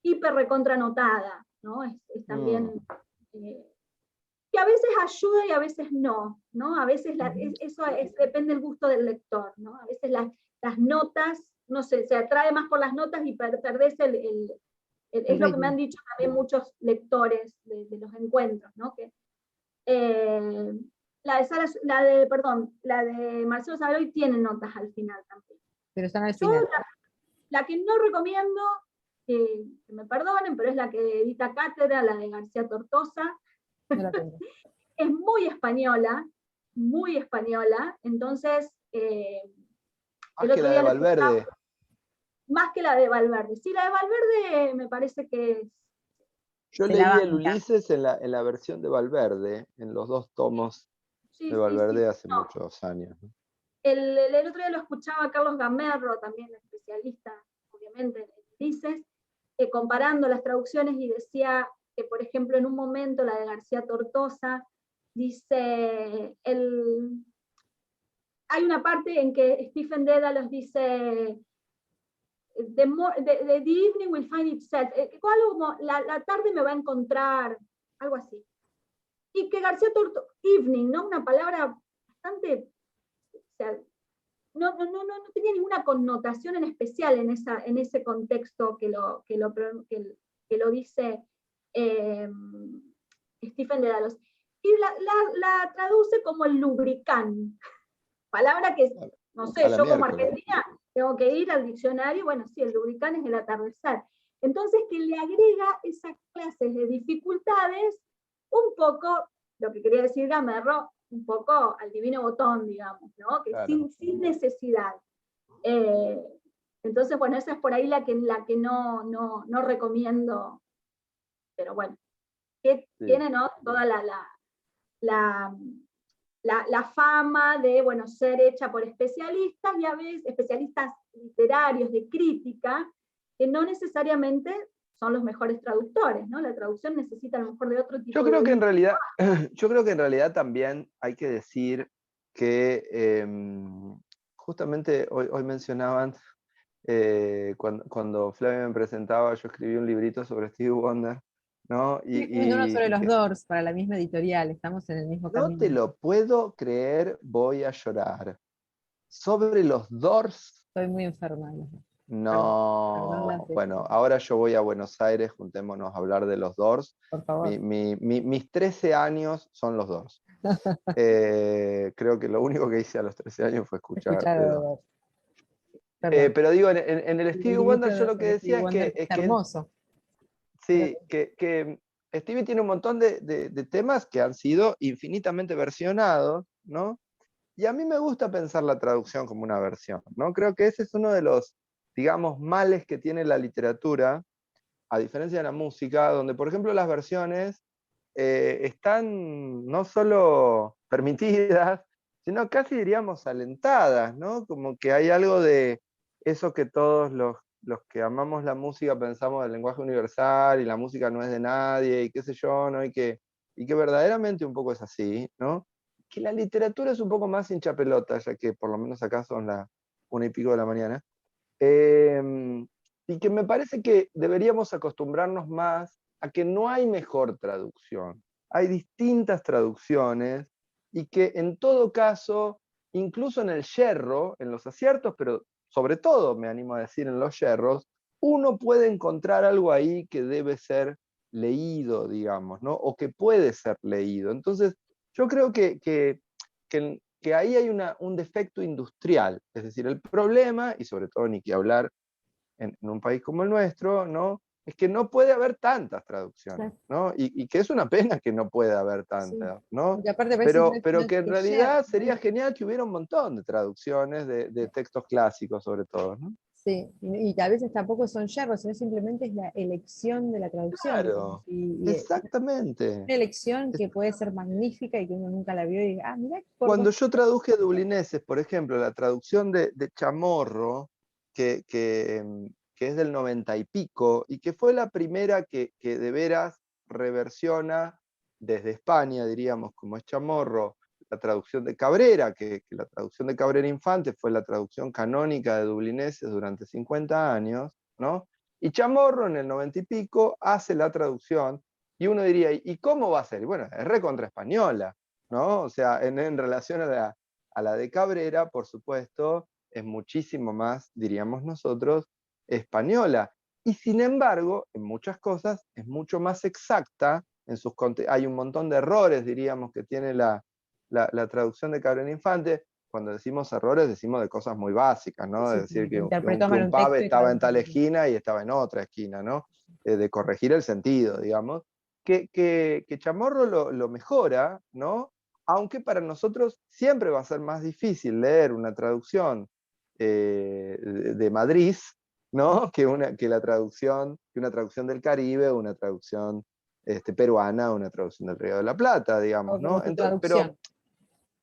Speaker 3: hiper recontranotada, ¿no? Es también... que a veces ayuda y a veces no, ¿no? A veces depende del gusto del lector, ¿no? A veces las notas, no sé, se atrae más por las notas y perdés es lo que me han dicho también muchos lectores de los encuentros, ¿no? Que, la de Marcelo Savoy tiene notas al final también.
Speaker 1: Pero están al final.
Speaker 3: La que no recomiendo, que me perdonen, pero es la que edita Cátedra, la de García Tortosa.
Speaker 1: No la tengo.
Speaker 3: Es muy española, entonces...
Speaker 2: Más que la de Valverde.
Speaker 3: Más que la de Valverde. Sí, la de Valverde me parece que...
Speaker 2: Yo leí el Ulises en la versión de Valverde, en los 2 tomos de Valverde hace muchos años, ¿no?
Speaker 3: El otro día lo escuchaba a Carlos Gamerro, también especialista, obviamente, en Ulises, comparando las traducciones y decía que, por ejemplo, en un momento la de García Tortosa dice, hay una parte en que Stephen Dedalus dice, the evening will find itself, algo como la tarde me va a encontrar, algo así. Y que García Tortosa, evening, ¿no? Una palabra bastante, o sea, no tenía ninguna connotación en especial en ese contexto que lo dice Stephen Dedalus. Y la traduce como el lubricán, palabra que, no sé, yo como argentina tengo que ir al diccionario, bueno, sí, el lubricán es el atardecer. Entonces, que le agrega esas clases de dificultades, un poco, lo que quería decir Gamerro, un poco al divino botón, digamos, ¿no? Que claro. sin necesidad. Entonces, bueno, esa es por ahí la que no recomiendo, pero bueno, que sí. Tiene, ¿no? Toda la fama de, bueno, ser hecha por especialistas, y a veces especialistas literarios, de crítica, que no necesariamente son los mejores traductores, ¿no? La traducción necesita a lo mejor de otro tipo
Speaker 2: yo creo que en realidad también hay que decir que justamente hoy mencionaban, cuando Flavia me presentaba, yo escribí un librito sobre Stevie Wonder, ¿no?
Speaker 1: Y uno sobre los Doors, para la misma editorial, estamos en el mismo camino.
Speaker 2: No te lo puedo creer, voy a llorar. Sobre los Doors.
Speaker 1: Estoy muy enferma.
Speaker 2: No, bueno, ahora yo voy a Buenos Aires, juntémonos a hablar de los Doors.
Speaker 1: Por favor.
Speaker 2: Mis 13 años son los Doors. Creo que lo único que hice a los 13 años fue escuchar de Doors. Pero digo, en el Stevie Wonder yo lo que decía es que
Speaker 1: hermoso.
Speaker 2: Sí, que Stevie tiene un montón de temas que han sido infinitamente versionados, ¿no? Y a mí me gusta pensar la traducción como una versión, ¿no? Creo que ese es uno de los, digamos, males que tiene la literatura, a diferencia de la música, donde, por ejemplo, las versiones están no solo permitidas, sino casi diríamos alentadas, ¿no? Como que hay algo de eso que todos los que amamos la música pensamos del lenguaje universal, y la música no es de nadie, y qué sé yo, ¿no? Y que verdaderamente un poco es así, ¿no? Que la literatura es un poco más hincha pelota, ya que por lo menos acá son las 1:00 de la mañana. Y que me parece que deberíamos acostumbrarnos más a que no hay mejor traducción. Hay distintas traducciones, y que en todo caso, incluso en el yerro, en los aciertos, pero sobre todo, me animo a decir, en los yerros, uno puede encontrar algo ahí que debe ser leído, digamos, ¿no? O que puede ser leído. Entonces, yo creo que ahí hay un defecto industrial. Es decir, el problema, y sobre todo ni que hablar en un país como el nuestro, ¿no? es que no puede haber tantas traducciones,
Speaker 1: Claro.
Speaker 2: ¿no? Y que es una pena que no pueda haber tantas, ¿no?
Speaker 1: Porque aparte parece que
Speaker 2: Pero
Speaker 1: no
Speaker 2: que en
Speaker 1: que
Speaker 2: realidad
Speaker 1: ayer,
Speaker 2: sería
Speaker 1: ¿no?
Speaker 2: genial que hubiera un montón de traducciones de textos clásicos, sobre todo, ¿no?
Speaker 1: Sí, y a veces tampoco son yerros, sino simplemente es la elección de la traducción.
Speaker 2: Claro,
Speaker 1: Y
Speaker 2: exactamente.
Speaker 1: una elección que puede ser magnífica y que uno nunca la vio y diga, ah, mirá, por
Speaker 2: Cuando
Speaker 1: dos.
Speaker 2: yo traduje dublineses, por ejemplo, la traducción de Chamorro, que es del 90 y pico, y que fue la primera que de veras reversiona desde España, diríamos, como es Chamorro, la traducción de Cabrera, que la traducción de Cabrera Infante fue la traducción canónica de dublineses durante 50 años, ¿no? Y Chamorro en el 90 y pico hace la traducción, y uno diría, ¿y cómo va a ser? Y bueno, es recontra española, ¿no? O sea, en relación a la de Cabrera, por supuesto, es muchísimo más, diríamos nosotros, española. Y sin embargo, en muchas cosas es mucho más exacta, hay un montón de errores, diríamos, que tiene la traducción de Cabrera Infante. Cuando decimos errores, decimos de cosas muy básicas, ¿no? De
Speaker 1: Sí,
Speaker 2: decir
Speaker 1: interpretó
Speaker 2: que
Speaker 1: mal
Speaker 2: un
Speaker 1: un
Speaker 2: pub
Speaker 1: texto y
Speaker 2: estaba en
Speaker 1: tradujo.
Speaker 2: tal esquina y estaba en otra esquina, ¿no? De corregir el sentido, digamos. Que Chamorro lo mejora, ¿no? Aunque para nosotros siempre va a ser más difícil leer una traducción de Madrid, ¿no? Que una traducción del Caribe, una traducción peruana, una traducción del Río de la Plata, digamos,
Speaker 1: O como
Speaker 2: ¿no?
Speaker 1: tu
Speaker 2: Pero,
Speaker 1: traducción.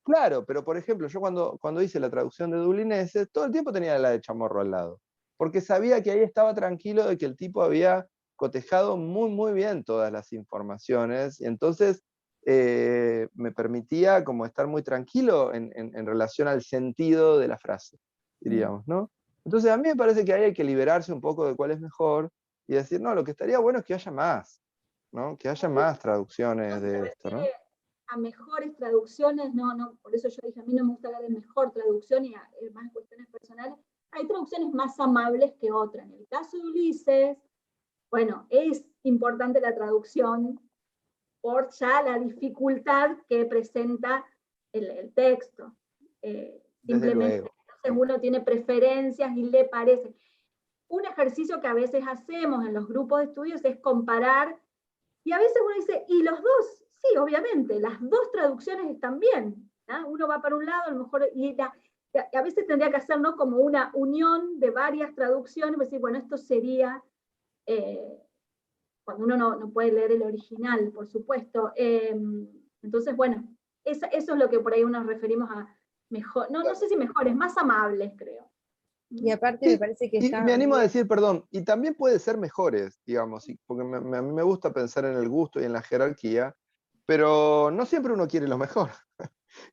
Speaker 2: claro, pero por ejemplo, yo cuando hice la traducción de dublineses, todo el tiempo tenía la de Chamorro al lado, porque sabía que ahí estaba tranquilo de que el tipo había cotejado muy, muy bien todas las informaciones, y entonces me permitía como estar muy tranquilo en relación al sentido de la frase, diríamos, ¿no? Entonces a mí me parece que ahí hay que liberarse un poco de cuál es mejor y decir, no, lo que estaría bueno es que haya más, ¿no? Que haya más traducciones
Speaker 3: No se
Speaker 2: de esto, ¿no?
Speaker 3: refiere a mejores traducciones, no, por eso yo dije, a mí no me gusta hablar de mejor traducción y más cuestiones personales. Hay traducciones más amables que otras. En el caso de Ulises, bueno, es importante la traducción por ya la dificultad que presenta el texto.
Speaker 2: Desde
Speaker 3: Simplemente,
Speaker 2: luego.
Speaker 3: entonces uno tiene preferencias y le parece. Un ejercicio que a veces hacemos en los grupos de estudios es comparar, y a veces uno dice, y los dos, sí, obviamente, las dos traducciones están bien, ¿no? Uno va para un lado, a lo mejor, a veces tendría que hacer, ¿no?, como una unión de varias traducciones, decir, bueno, esto sería, cuando uno no puede leer el original, por supuesto. Entonces, bueno, eso es lo que por ahí nos referimos a mejor, no sé si mejores, más amables, creo.
Speaker 1: Y aparte me
Speaker 2: Sí,
Speaker 1: parece que
Speaker 2: y
Speaker 1: está
Speaker 2: me animo a
Speaker 1: bien.
Speaker 2: decir, perdón, y también puede ser mejores, digamos, porque a mí me gusta pensar en el gusto y en la jerarquía, pero no siempre uno quiere lo mejor.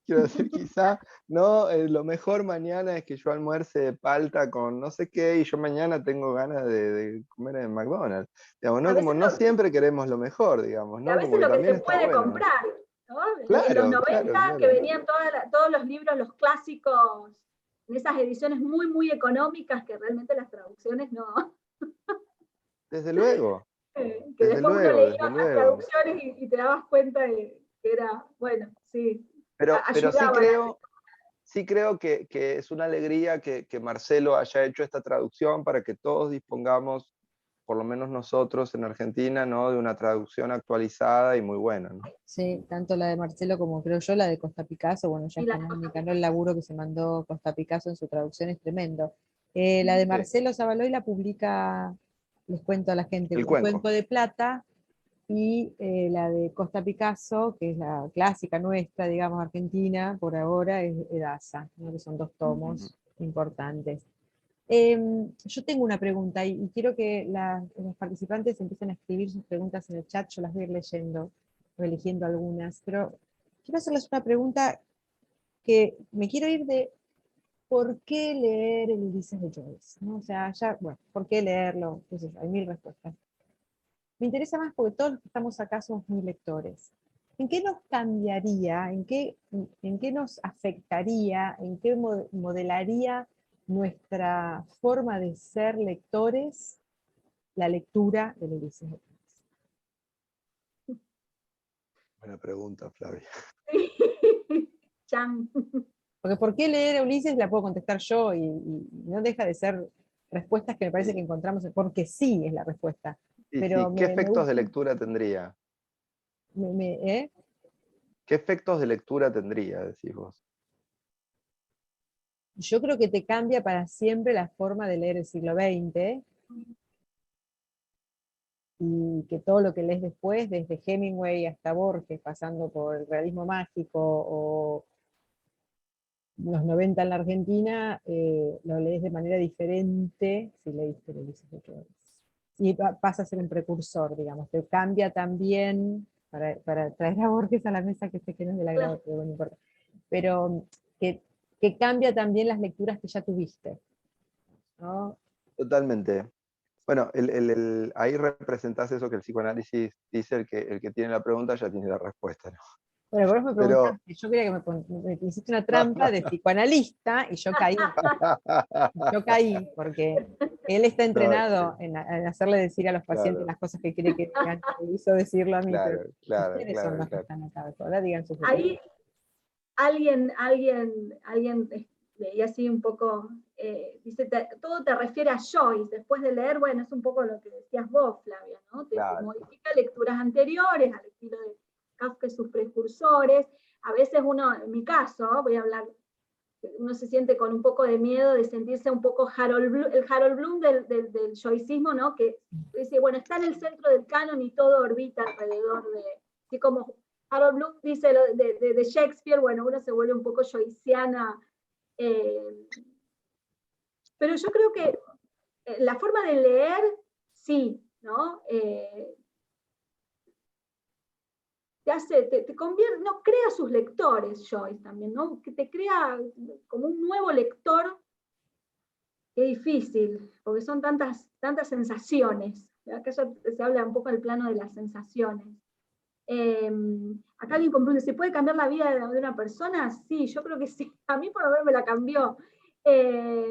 Speaker 2: Quiero decir, quizá no, lo mejor mañana es que yo almuerce palta con no sé qué y yo mañana tengo ganas de comer en McDonald's. Digamos,
Speaker 3: A
Speaker 2: ¿no? Como
Speaker 3: veces
Speaker 2: no siempre queremos lo mejor, digamos,
Speaker 3: a
Speaker 2: ¿no? Como
Speaker 3: veces
Speaker 2: que
Speaker 3: lo que
Speaker 2: también
Speaker 3: se
Speaker 2: está
Speaker 3: puede
Speaker 2: bueno.
Speaker 3: comprar, ¿no? En los
Speaker 2: Claro,
Speaker 3: 90
Speaker 2: claro,
Speaker 3: que
Speaker 2: claro.
Speaker 3: venían todos los libros, los clásicos, en esas ediciones muy, muy económicas que realmente las traducciones no,
Speaker 2: Desde luego,
Speaker 3: que después uno leía
Speaker 2: desde
Speaker 3: otras
Speaker 2: luego.
Speaker 3: traducciones y te dabas cuenta de que era, bueno, sí,
Speaker 2: Pero
Speaker 3: ayudaban.
Speaker 2: sí creo que es una alegría que Marcelo haya hecho esta traducción para que todos dispongamos, por lo menos nosotros en Argentina, ¿no? De una traducción actualizada y muy buena, ¿no?
Speaker 1: Sí, tanto la de Marcelo como creo yo la de Costa Picasso, bueno, ya
Speaker 3: Y
Speaker 1: es
Speaker 3: las cosas
Speaker 1: canónica, ¿no? El laburo que se mandó Costa Picasso en su traducción es tremendo. La de
Speaker 2: Sí.
Speaker 1: Marcelo Zavaloy la publica, les cuento a la gente,
Speaker 2: El
Speaker 1: El
Speaker 2: cuenco.
Speaker 1: Cuenco de Plata, y la de Costa Picasso, que es la clásica nuestra, digamos, argentina, por ahora, es Edasa, ¿no? Que son dos
Speaker 2: Ujú.
Speaker 1: tomos importantes. Yo tengo una pregunta y quiero que los participantes empiecen a escribir sus preguntas en el chat, yo las voy a ir leyendo o eligiendo algunas, pero quiero hacerles una pregunta que me quiero ir de ¿por qué leer el Ulises de Joyce? ¿No? O sea, ya, bueno, ¿por qué leerlo? Entonces, hay mil respuestas. Me interesa más porque todos los que estamos acá somos muy lectores. ¿En qué nos cambiaría, en qué nos afectaría, en qué modelaría nuestra forma de ser lectores la lectura del Ulises de Joyce?
Speaker 2: Buena pregunta, Flavia.
Speaker 3: Chan.
Speaker 1: Porque ¿por qué leer a Ulises? La puedo contestar yo y no deja de ser respuestas que me parece
Speaker 2: Sí.
Speaker 1: que encontramos, porque sí es la respuesta.
Speaker 2: Y
Speaker 1: pero
Speaker 2: sí, ¿qué
Speaker 1: me
Speaker 2: efectos de
Speaker 1: gusta,
Speaker 2: lectura tendría?
Speaker 1: ¿eh?
Speaker 2: ¿Qué efectos de lectura tendría, decís vos?
Speaker 1: Yo creo que te cambia para siempre la forma de leer el siglo XX, y que todo lo que lees después, desde Hemingway hasta Borges, pasando por el realismo mágico o los 90 en la Argentina, lo lees de manera diferente si leíste Ulises de Joyce. Y pasa a ser un precursor, digamos, te cambia también, para traer a Borges a la mesa, que sé que no es del agrado,
Speaker 3: Claro.
Speaker 1: pero bueno, no importa, pero que cambia también las lecturas que ya tuviste, ¿no?
Speaker 2: Totalmente. Bueno, ahí representás eso que el psicoanálisis dice, el que tiene la pregunta ya tiene la respuesta, ¿no?
Speaker 1: Bueno, vos me
Speaker 2: Pero,
Speaker 1: preguntaste, yo quería que me hiciste una
Speaker 2: no,
Speaker 1: trampa de psicoanalista y yo caí. Yo caí porque él está
Speaker 2: no,
Speaker 1: entrenado en hacerle decir a los pacientes
Speaker 2: claro,
Speaker 1: las cosas que quiere que digan, me hizo decirlo a mí, pero
Speaker 2: claro, claro,
Speaker 1: ustedes son
Speaker 2: claro,
Speaker 1: los que
Speaker 2: claro.
Speaker 1: están acá. Ahora digan sus
Speaker 3: Ahí
Speaker 1: opiniones.
Speaker 3: alguien leía así un poco, dice, todo te refiere a Joyce, después de leer, bueno, es un poco lo que decías vos, Flavia, ¿no? Te
Speaker 2: Claro.
Speaker 3: modifica lecturas anteriores, al estilo de Kafka y sus precursores. A veces uno, en mi caso, voy a hablar, uno se siente con un poco de miedo de sentirse un poco el Harold Bloom del joycismo, ¿no? Que dice, bueno, está en el centro del canon y todo orbita alrededor de, así como Harold Bloom dice de Shakespeare, bueno, uno se vuelve un poco joyciana. Pero yo creo que la forma de leer, sí, ¿no? Te convierte, no, crea sus lectores, Joyce también, ¿no? Que te crea como un nuevo lector. Qué difícil, porque son tantas sensaciones. Acá ya se habla un poco del plano de las sensaciones. Acá alguien comprende, ¿se puede cambiar la vida de una persona? Sí, yo creo que sí. A mí por lo menos me la cambió.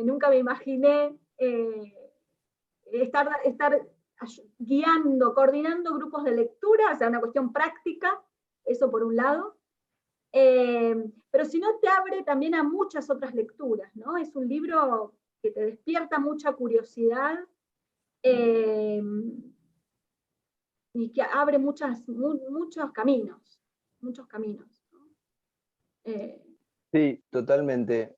Speaker 3: Nunca me imaginé estar guiando, coordinando grupos de lectura, o sea, una cuestión práctica, eso por un lado. Pero si no, te abre también a muchas otras lecturas, ¿no? Es un libro que te despierta mucha curiosidad, y que abre muchos caminos, muchos caminos. ¿No?
Speaker 2: Sí, totalmente.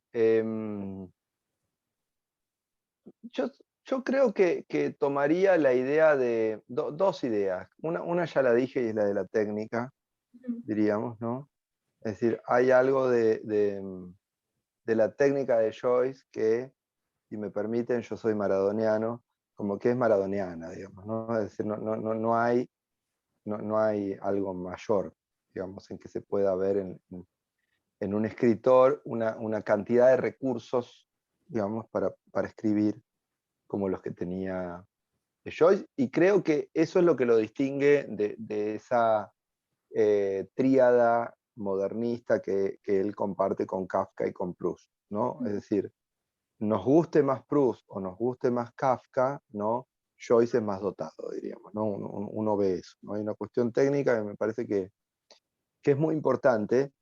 Speaker 2: Yo, yo creo que tomaría la idea de dos ideas. Una ya la dije y es la de la técnica, diríamos, ¿no? Es decir, hay algo de la técnica de Joyce que, si me permiten, yo soy maradoniano, como que es maradoniana, digamos, ¿no? Es decir, no hay algo mayor, digamos, en que se pueda ver en un escritor una cantidad de recursos, digamos, para escribir como los que tenía Joyce, y creo que eso es lo que lo distingue de esa tríada modernista que él comparte con Kafka y con Proust, ¿no? Es decir, nos guste más Proust o nos guste más Kafka, ¿no? Joyce es más dotado, diríamos, ¿no? Uno ve eso, ¿no? Hay una cuestión técnica que me parece que es muy importante,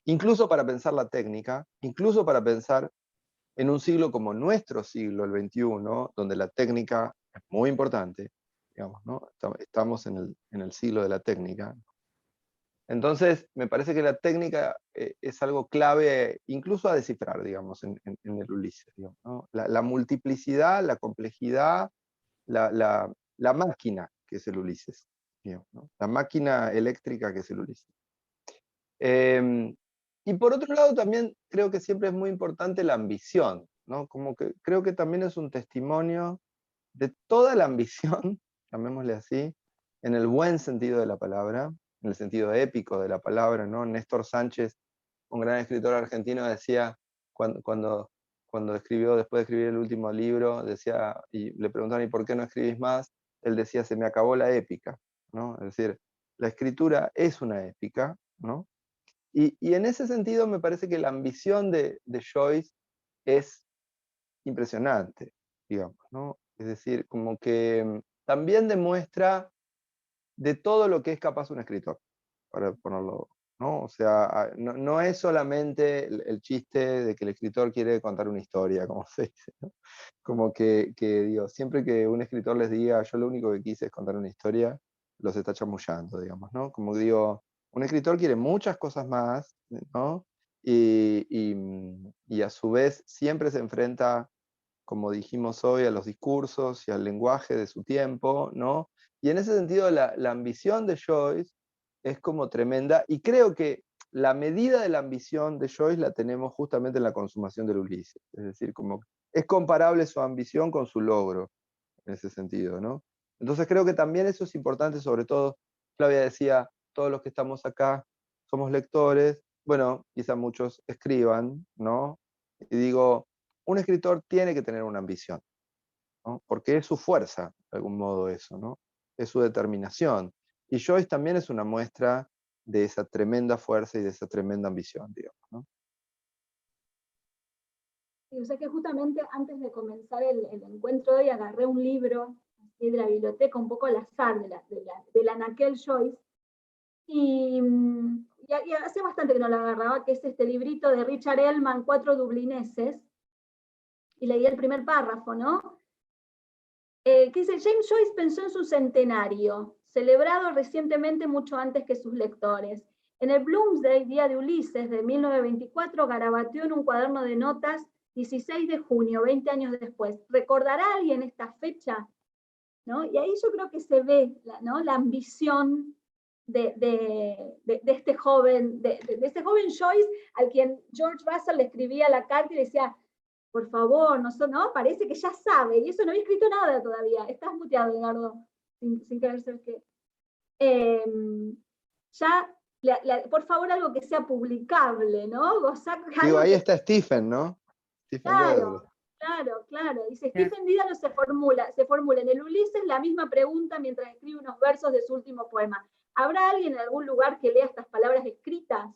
Speaker 2: incluso para pensar la técnica, incluso para pensar en un siglo como nuestro siglo, el XXI, donde la técnica es muy importante, digamos, ¿no? Estamos en el siglo de la técnica. Entonces, me parece que la técnica es algo clave, incluso a descifrar, digamos, en el Ulises, digamos, ¿no? La multiplicidad, la complejidad, la máquina que es el Ulises, digamos, ¿no? La máquina eléctrica que es el Ulises. Y por otro lado, también creo que siempre es muy importante la ambición, ¿no? Como que creo que también es un testimonio de toda la ambición, llamémosle así, en el buen sentido de la palabra, en el sentido épico de la palabra, ¿no? Néstor Sánchez, un gran escritor argentino, decía, cuando escribió, después de escribir el último libro, decía, y le preguntaban, ¿y por qué no escribís más? Él decía, se me acabó la épica, ¿no? Es decir, la escritura es una épica, ¿no? Y en ese sentido me parece que la ambición de Joyce es impresionante, digamos, ¿no? Es decir, como que también demuestra de todo lo que es capaz un escritor, para ponerlo ¿no? O sea, no es solamente el chiste de que el escritor quiere contar una historia, como se dice, ¿no? Como que digo, siempre que un escritor les diga, yo lo único que quise es contar una historia, los está chamullando, digamos, ¿no? Como digo, un escritor quiere muchas cosas más, ¿no? Y a su vez siempre se enfrenta, como dijimos hoy, a los discursos y al lenguaje de su tiempo, ¿no? Y en ese sentido la ambición de Joyce es como tremenda, y creo que la medida de la ambición de Joyce la tenemos justamente en la consumación del Ulises, es decir, como es comparable su ambición con su logro, en ese sentido, ¿no? Entonces creo que también eso es importante, sobre todo, Flavia decía, todos los que estamos acá somos lectores, bueno, quizá muchos escriban, ¿no? Y digo, un escritor tiene que tener una ambición, ¿no? Porque es su fuerza, de algún modo eso, ¿no? Es su determinación. Y Joyce también es una muestra de esa tremenda fuerza y de esa tremenda ambición, digamos, ¿no?
Speaker 3: Y, o sea que justamente antes de comenzar el encuentro de hoy agarré un libro así, de la biblioteca, un poco al azar, de la Naquel Joyce, y hace bastante que no lo agarraba, que es este librito de Richard Ellman, 4 dublineses, y leí el primer párrafo, ¿no? Que dice, James Joyce pensó en su centenario, celebrado recientemente mucho antes que sus lectores. En el Bloomsday, Día de Ulises, de 1924, garabateó en un cuaderno de notas 16 de junio, 20 años después. ¿Recordará alguien esta fecha? ¿No? Y ahí yo creo que se ve, ¿no?, la ambición de este joven, de este joven Joyce, al quien George Russell le escribía la carta y le decía, por favor, no, parece que ya sabe, y eso no había escrito nada todavía. Estás muteado, Edgardo, sin querer ser que... ya, por favor, algo que sea publicable, ¿no? Gozar,
Speaker 2: Digo,
Speaker 3: algo
Speaker 2: ahí
Speaker 3: que...
Speaker 2: está Stephen, ¿no? Stephen
Speaker 3: Claro,
Speaker 2: Dedalus.
Speaker 3: claro. Dice, Stephen Dedalus se formula en el Ulises la misma pregunta mientras escribe unos versos de su último poema. ¿Habrá alguien en algún lugar que lea estas palabras escritas?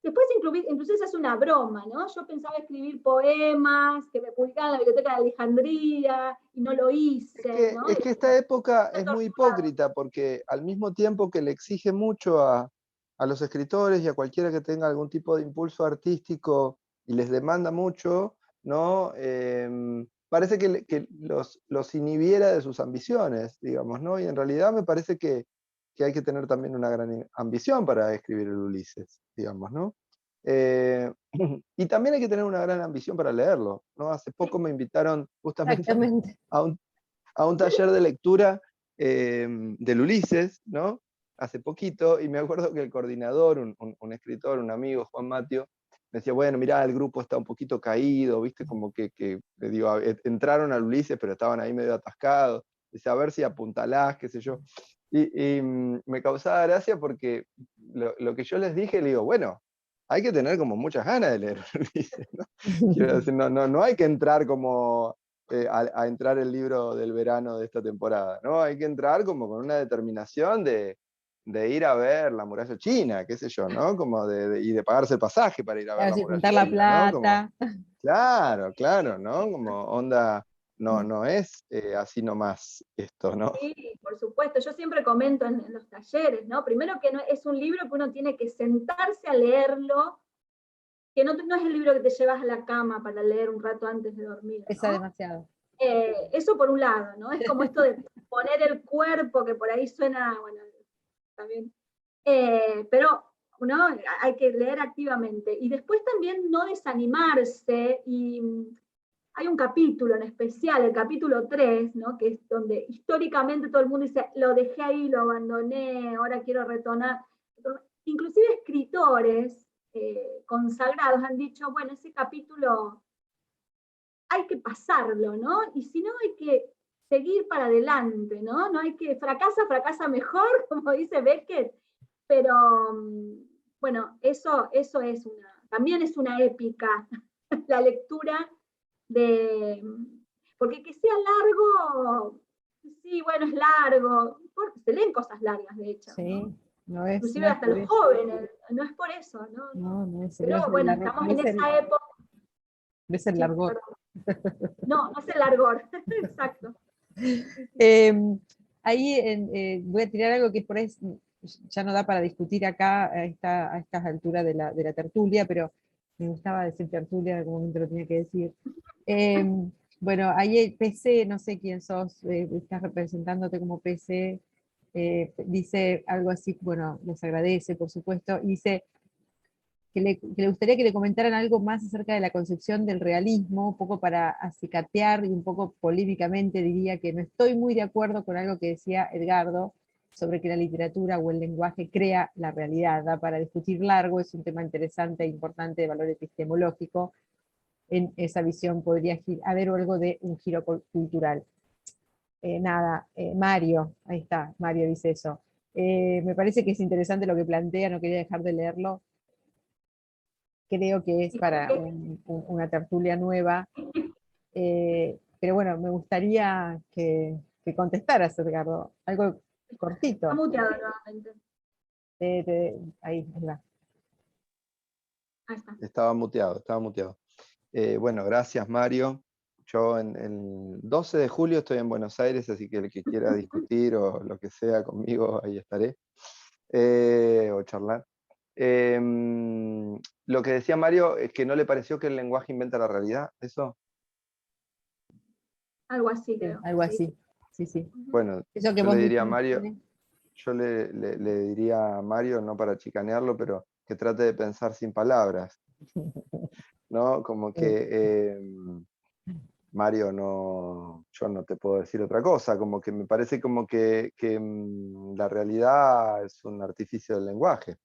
Speaker 3: Después inclusive se hace una broma, ¿no? Yo pensaba escribir poemas que me publicaban en la Biblioteca de Alejandría y no lo hice, ¿no?
Speaker 2: Es que esta época es muy
Speaker 3: Torturado.
Speaker 2: hipócrita porque al mismo tiempo que le exige mucho a los escritores y a cualquiera que tenga algún tipo de impulso artístico y les demanda mucho, ¿no? Parece que los inhibiera de sus ambiciones, digamos, ¿no? Y en realidad me parece que hay que tener también una gran ambición para escribir el Ulises, digamos, ¿no? Y también hay que tener una gran ambición para leerlo, ¿no? Hace poco me invitaron justamente
Speaker 1: Exactamente.
Speaker 2: a un taller de lectura del Ulises, ¿no? Hace poquito, y me acuerdo que el coordinador, un escritor, un amigo, Juan Matio, me decía, bueno, mirá, el grupo está un poquito caído, viste, como que digo, entraron al Ulises, pero estaban ahí medio atascados, dice, a ver si apuntalás, qué sé yo. Y me causaba gracia porque lo que yo les dije, le digo, bueno, hay que tener como muchas ganas de leer Ulises, ¿no? Quiero decir, no hay que entrar como a entrar el libro del verano de esta temporada, ¿no? Hay que entrar como con una determinación de ir a ver la muralla china, qué sé yo, ¿no? Como y de pagarse el pasaje para ir a ver la
Speaker 1: Así,
Speaker 2: muralla
Speaker 1: juntar la
Speaker 2: china, ¿no? Como,
Speaker 1: plata.
Speaker 2: claro, ¿no? Como onda, no es así nomás esto, ¿no?
Speaker 3: Sí, por supuesto. Yo siempre comento en los talleres, ¿no? Primero que es un libro que uno tiene que sentarse a leerlo, que no es el libro que te llevas a la cama para leer un rato antes de dormir,
Speaker 1: Pesa
Speaker 3: ¿no?
Speaker 1: demasiado.
Speaker 3: Eso por un lado, ¿no? Es como esto de poner el cuerpo, que por ahí suena, bueno, también, pero ¿no? Hay que leer activamente. Y después también no desanimarse, y hay un capítulo en especial, el capítulo 3, ¿no? Que es donde históricamente todo el mundo dice, lo dejé ahí, lo abandoné, ahora quiero retornar. Inclusive escritores consagrados han dicho, bueno, ese capítulo hay que pasarlo, ¿no? Y si no, hay que seguir para adelante, ¿no? No hay que, fracasa mejor, como dice Beckett, pero bueno, eso es también es una épica, la lectura de, porque que sea largo, sí, bueno, es largo, se leen cosas largas, de hecho,
Speaker 1: Sí,
Speaker 3: ¿no?
Speaker 1: no es,
Speaker 3: Inclusive
Speaker 1: no es
Speaker 3: hasta
Speaker 1: por
Speaker 3: los
Speaker 1: eso.
Speaker 3: jóvenes, no es por eso, ¿no?
Speaker 1: No es,
Speaker 3: Pero bueno, estamos en esa época.
Speaker 1: no es el
Speaker 3: Sí,
Speaker 1: largor.
Speaker 3: perdón. No es el largor, exacto. Sí.
Speaker 1: Eh, ahí voy a tirar algo que por ahí ya no da para discutir acá a estas alturas de la tertulia, pero me gustaba decir tertulia, en algún momento lo tenía que decir. Bueno, ahí el PC, no sé quién sos, estás representándote como PC, dice algo así, bueno, les agradece, por supuesto, y dice que le gustaría que le comentaran algo más acerca de la concepción del realismo, un poco para acicatear y un poco polémicamente diría que no estoy muy de acuerdo con algo que decía Edgardo sobre que la literatura o el lenguaje crea la realidad. Da para discutir largo, es un tema interesante e importante de valor epistemológico. En esa visión podría haber algo de un giro cultural. Nada, Mario, ahí está, Mario dice eso. Me parece que es interesante lo que plantea, no quería dejar de leerlo. Creo que es para una tertulia nueva, pero bueno, me gustaría que contestaras, Edgardo, algo cortito.
Speaker 3: Está muteado nuevamente.
Speaker 1: Ahí va.
Speaker 3: Ahí está.
Speaker 2: Estaba muteado. Bueno, gracias Mario. Yo el 12 de julio estoy en Buenos Aires, así que el que quiera discutir o lo que sea conmigo, ahí estaré. O charlar. Lo que decía Mario es que no le pareció que el lenguaje inventa la realidad, ¿eso?
Speaker 3: Algo así,
Speaker 1: Sí,
Speaker 3: creo.
Speaker 1: algo
Speaker 3: Sí.
Speaker 1: así, sí, sí.
Speaker 2: Bueno,
Speaker 1: Eso que
Speaker 2: yo
Speaker 1: vos
Speaker 2: le diría a
Speaker 1: dijiste,
Speaker 2: Mario, yo le diría a Mario, no para chicanearlo, pero que trate de pensar sin palabras, ¿no? Como que Mario, no, yo no te puedo decir otra cosa, como que me parece como que la realidad es un artificio del lenguaje,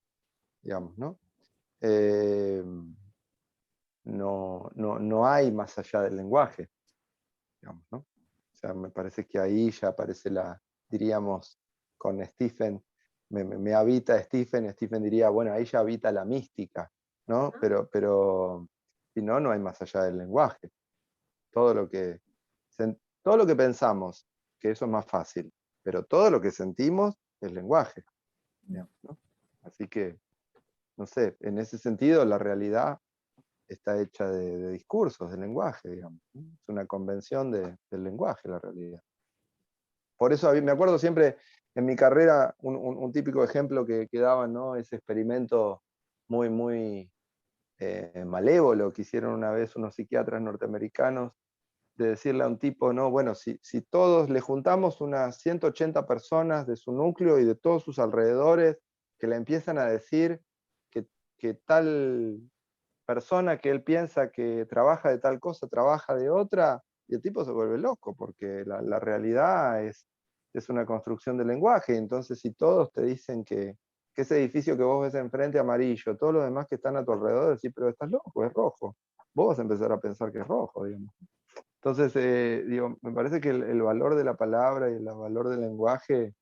Speaker 2: digamos, ¿no? No hay más allá del lenguaje, digamos, ¿no? O sea, me parece que ahí ya aparece diríamos, con Stephen, me habita Stephen diría, bueno, ahí ya habita la mística, ¿no? Pero si no, no hay más allá del lenguaje. Todo lo que, todo lo que pensamos, que eso es más fácil, pero todo lo que sentimos es lenguaje, digamos, ¿no? Así que, no sé, en ese sentido la realidad está hecha de discursos, de lenguaje, digamos, ¿no? Es una convención del lenguaje la realidad. Por eso me acuerdo siempre en mi carrera un típico ejemplo que daban, ¿no? Ese experimento muy, muy malévolo que hicieron una vez unos psiquiatras norteamericanos, de decirle a un tipo, no, bueno, si todos le juntamos unas 180 personas de su núcleo y de todos sus alrededores, que le empiezan a decir que tal persona que él piensa que trabaja de tal cosa, trabaja de otra, y el tipo se vuelve loco, porque la realidad es una construcción del lenguaje. Entonces, si todos te dicen que ese edificio que vos ves enfrente es amarillo, todos los demás que están a tu alrededor decís, pero estás loco, es rojo. Vos vas a empezar a pensar que es rojo, digamos. Entonces, digo, me parece que el valor de la palabra y el valor del lenguaje,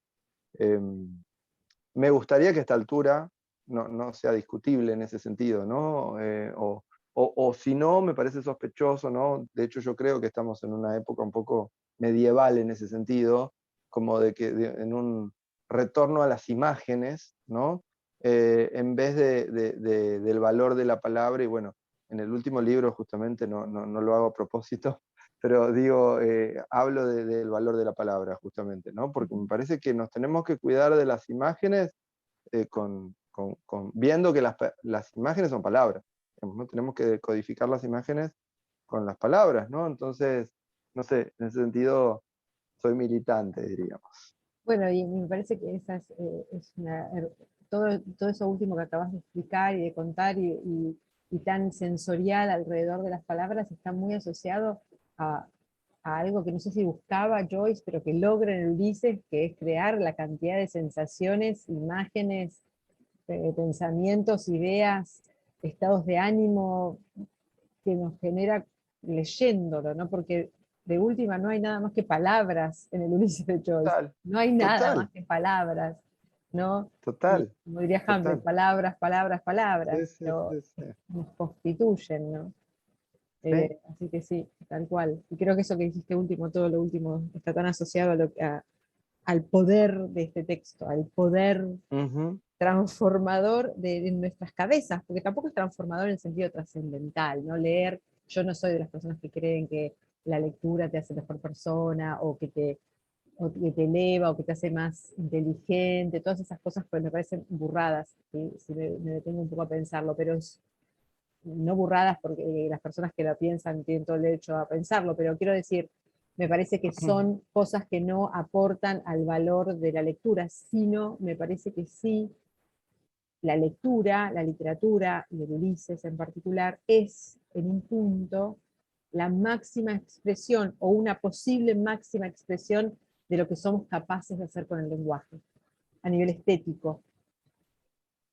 Speaker 2: me gustaría que a esta altura no sea discutible en ese sentido, ¿no? O si no, me parece sospechoso, ¿no? De hecho, yo creo que estamos en una época un poco medieval en ese sentido, como de que en un retorno a las imágenes, ¿no? En vez del valor de la palabra, y bueno, en el último libro justamente no lo hago a propósito, pero digo, hablo del valor de la palabra justamente, ¿no? Porque me parece que nos tenemos que cuidar de las imágenes viendo que las imágenes son palabras, digamos, ¿no? Tenemos que codificar las imágenes con las palabras, ¿no? Entonces, no sé, en ese sentido soy militante, diríamos.
Speaker 1: Bueno, y me parece que esa todo eso último que acabas de explicar y de contar y tan sensorial alrededor de las palabras está muy asociado a algo que no sé si buscaba Joyce, pero que logra en Ulises, que es crear la cantidad de sensaciones, imágenes, pensamientos, ideas, estados de ánimo que nos genera leyéndolo, ¿no? Porque de última no hay nada más que palabras en el Ulises de Joyce.
Speaker 2: Total,
Speaker 1: No hay nada más
Speaker 2: total,
Speaker 1: que palabras, ¿no? Y
Speaker 2: total,
Speaker 1: como diría Hamlet,
Speaker 2: total.
Speaker 1: palabras, palabras, palabras,
Speaker 2: Sí, sí,
Speaker 1: pero
Speaker 2: sí, sí.
Speaker 1: nos constituyen, ¿no?
Speaker 2: Sí,
Speaker 1: Así que sí, tal cual. Y creo que eso que dijiste último, todo lo último, está tan asociado al poder de este texto, al poder
Speaker 2: ujú,
Speaker 1: transformador de nuestras cabezas, porque tampoco es transformador en el sentido trascendental, ¿no? Leer, yo no soy de las personas que creen que la lectura te hace mejor persona o que te o que te eleva, o que te hace más inteligente, todas esas cosas pues me parecen burradas, ¿sí? Si me detengo un poco a pensarlo, pero no burradas porque las personas que la piensan tienen todo el derecho a pensarlo, pero quiero decir, me parece que son cosas que no aportan al valor de la lectura, sino me parece que sí, la lectura, la literatura, y de Ulises en particular, es en un punto la máxima expresión o una posible máxima expresión de lo que somos capaces de hacer con el lenguaje, a nivel estético.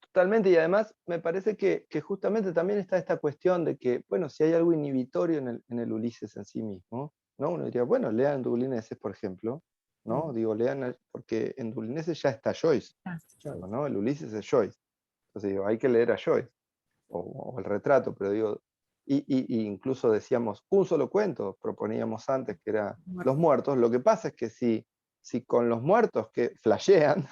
Speaker 2: Totalmente, y además me parece que justamente también está esta cuestión de que, bueno, si hay algo inhibitorio en el Ulises en sí mismo, ¿no? Uno diría, bueno, lean Dublineses, por ejemplo, ¿no? Digo, lean, porque en Dublineses ya está Joyce, ¿no? El Ulises es Joyce. Entonces digo, hay que leer a Joyce, o el retrato, pero digo, y incluso decíamos, un solo cuento, proponíamos antes, que era Los Muertos. Lo que pasa es que si con Los Muertos que flashean,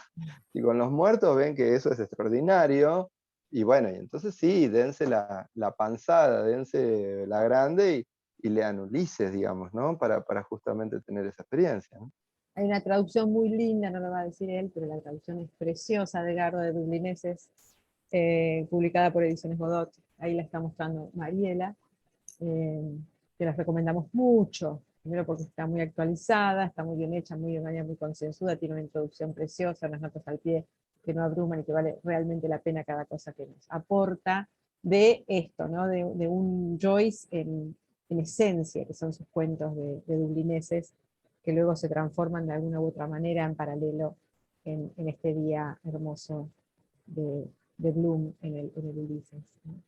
Speaker 2: y con Los Muertos ven que eso es extraordinario, y bueno, y entonces sí, dense la panzada, dense la grande y lean Ulises, digamos, ¿no? Para justamente tener esa experiencia, ¿no?
Speaker 1: Hay una traducción muy linda, no lo va a decir él, pero la traducción es preciosa de Edgardo de Dublineses, publicada por Ediciones Godot. Ahí la está mostrando Mariela, que las recomendamos mucho. Primero porque está muy actualizada, está muy bien hecha, muy de manera muy concienzuda, tiene una introducción preciosa, unas notas al pie que no abruman y que vale realmente la pena cada cosa que nos aporta de esto, ¿no? de un Joyce en esencia, que son sus cuentos de Dublineses, que luego se transforman de alguna u otra manera en paralelo en este día hermoso de Bloom en el Ulises, ¿no?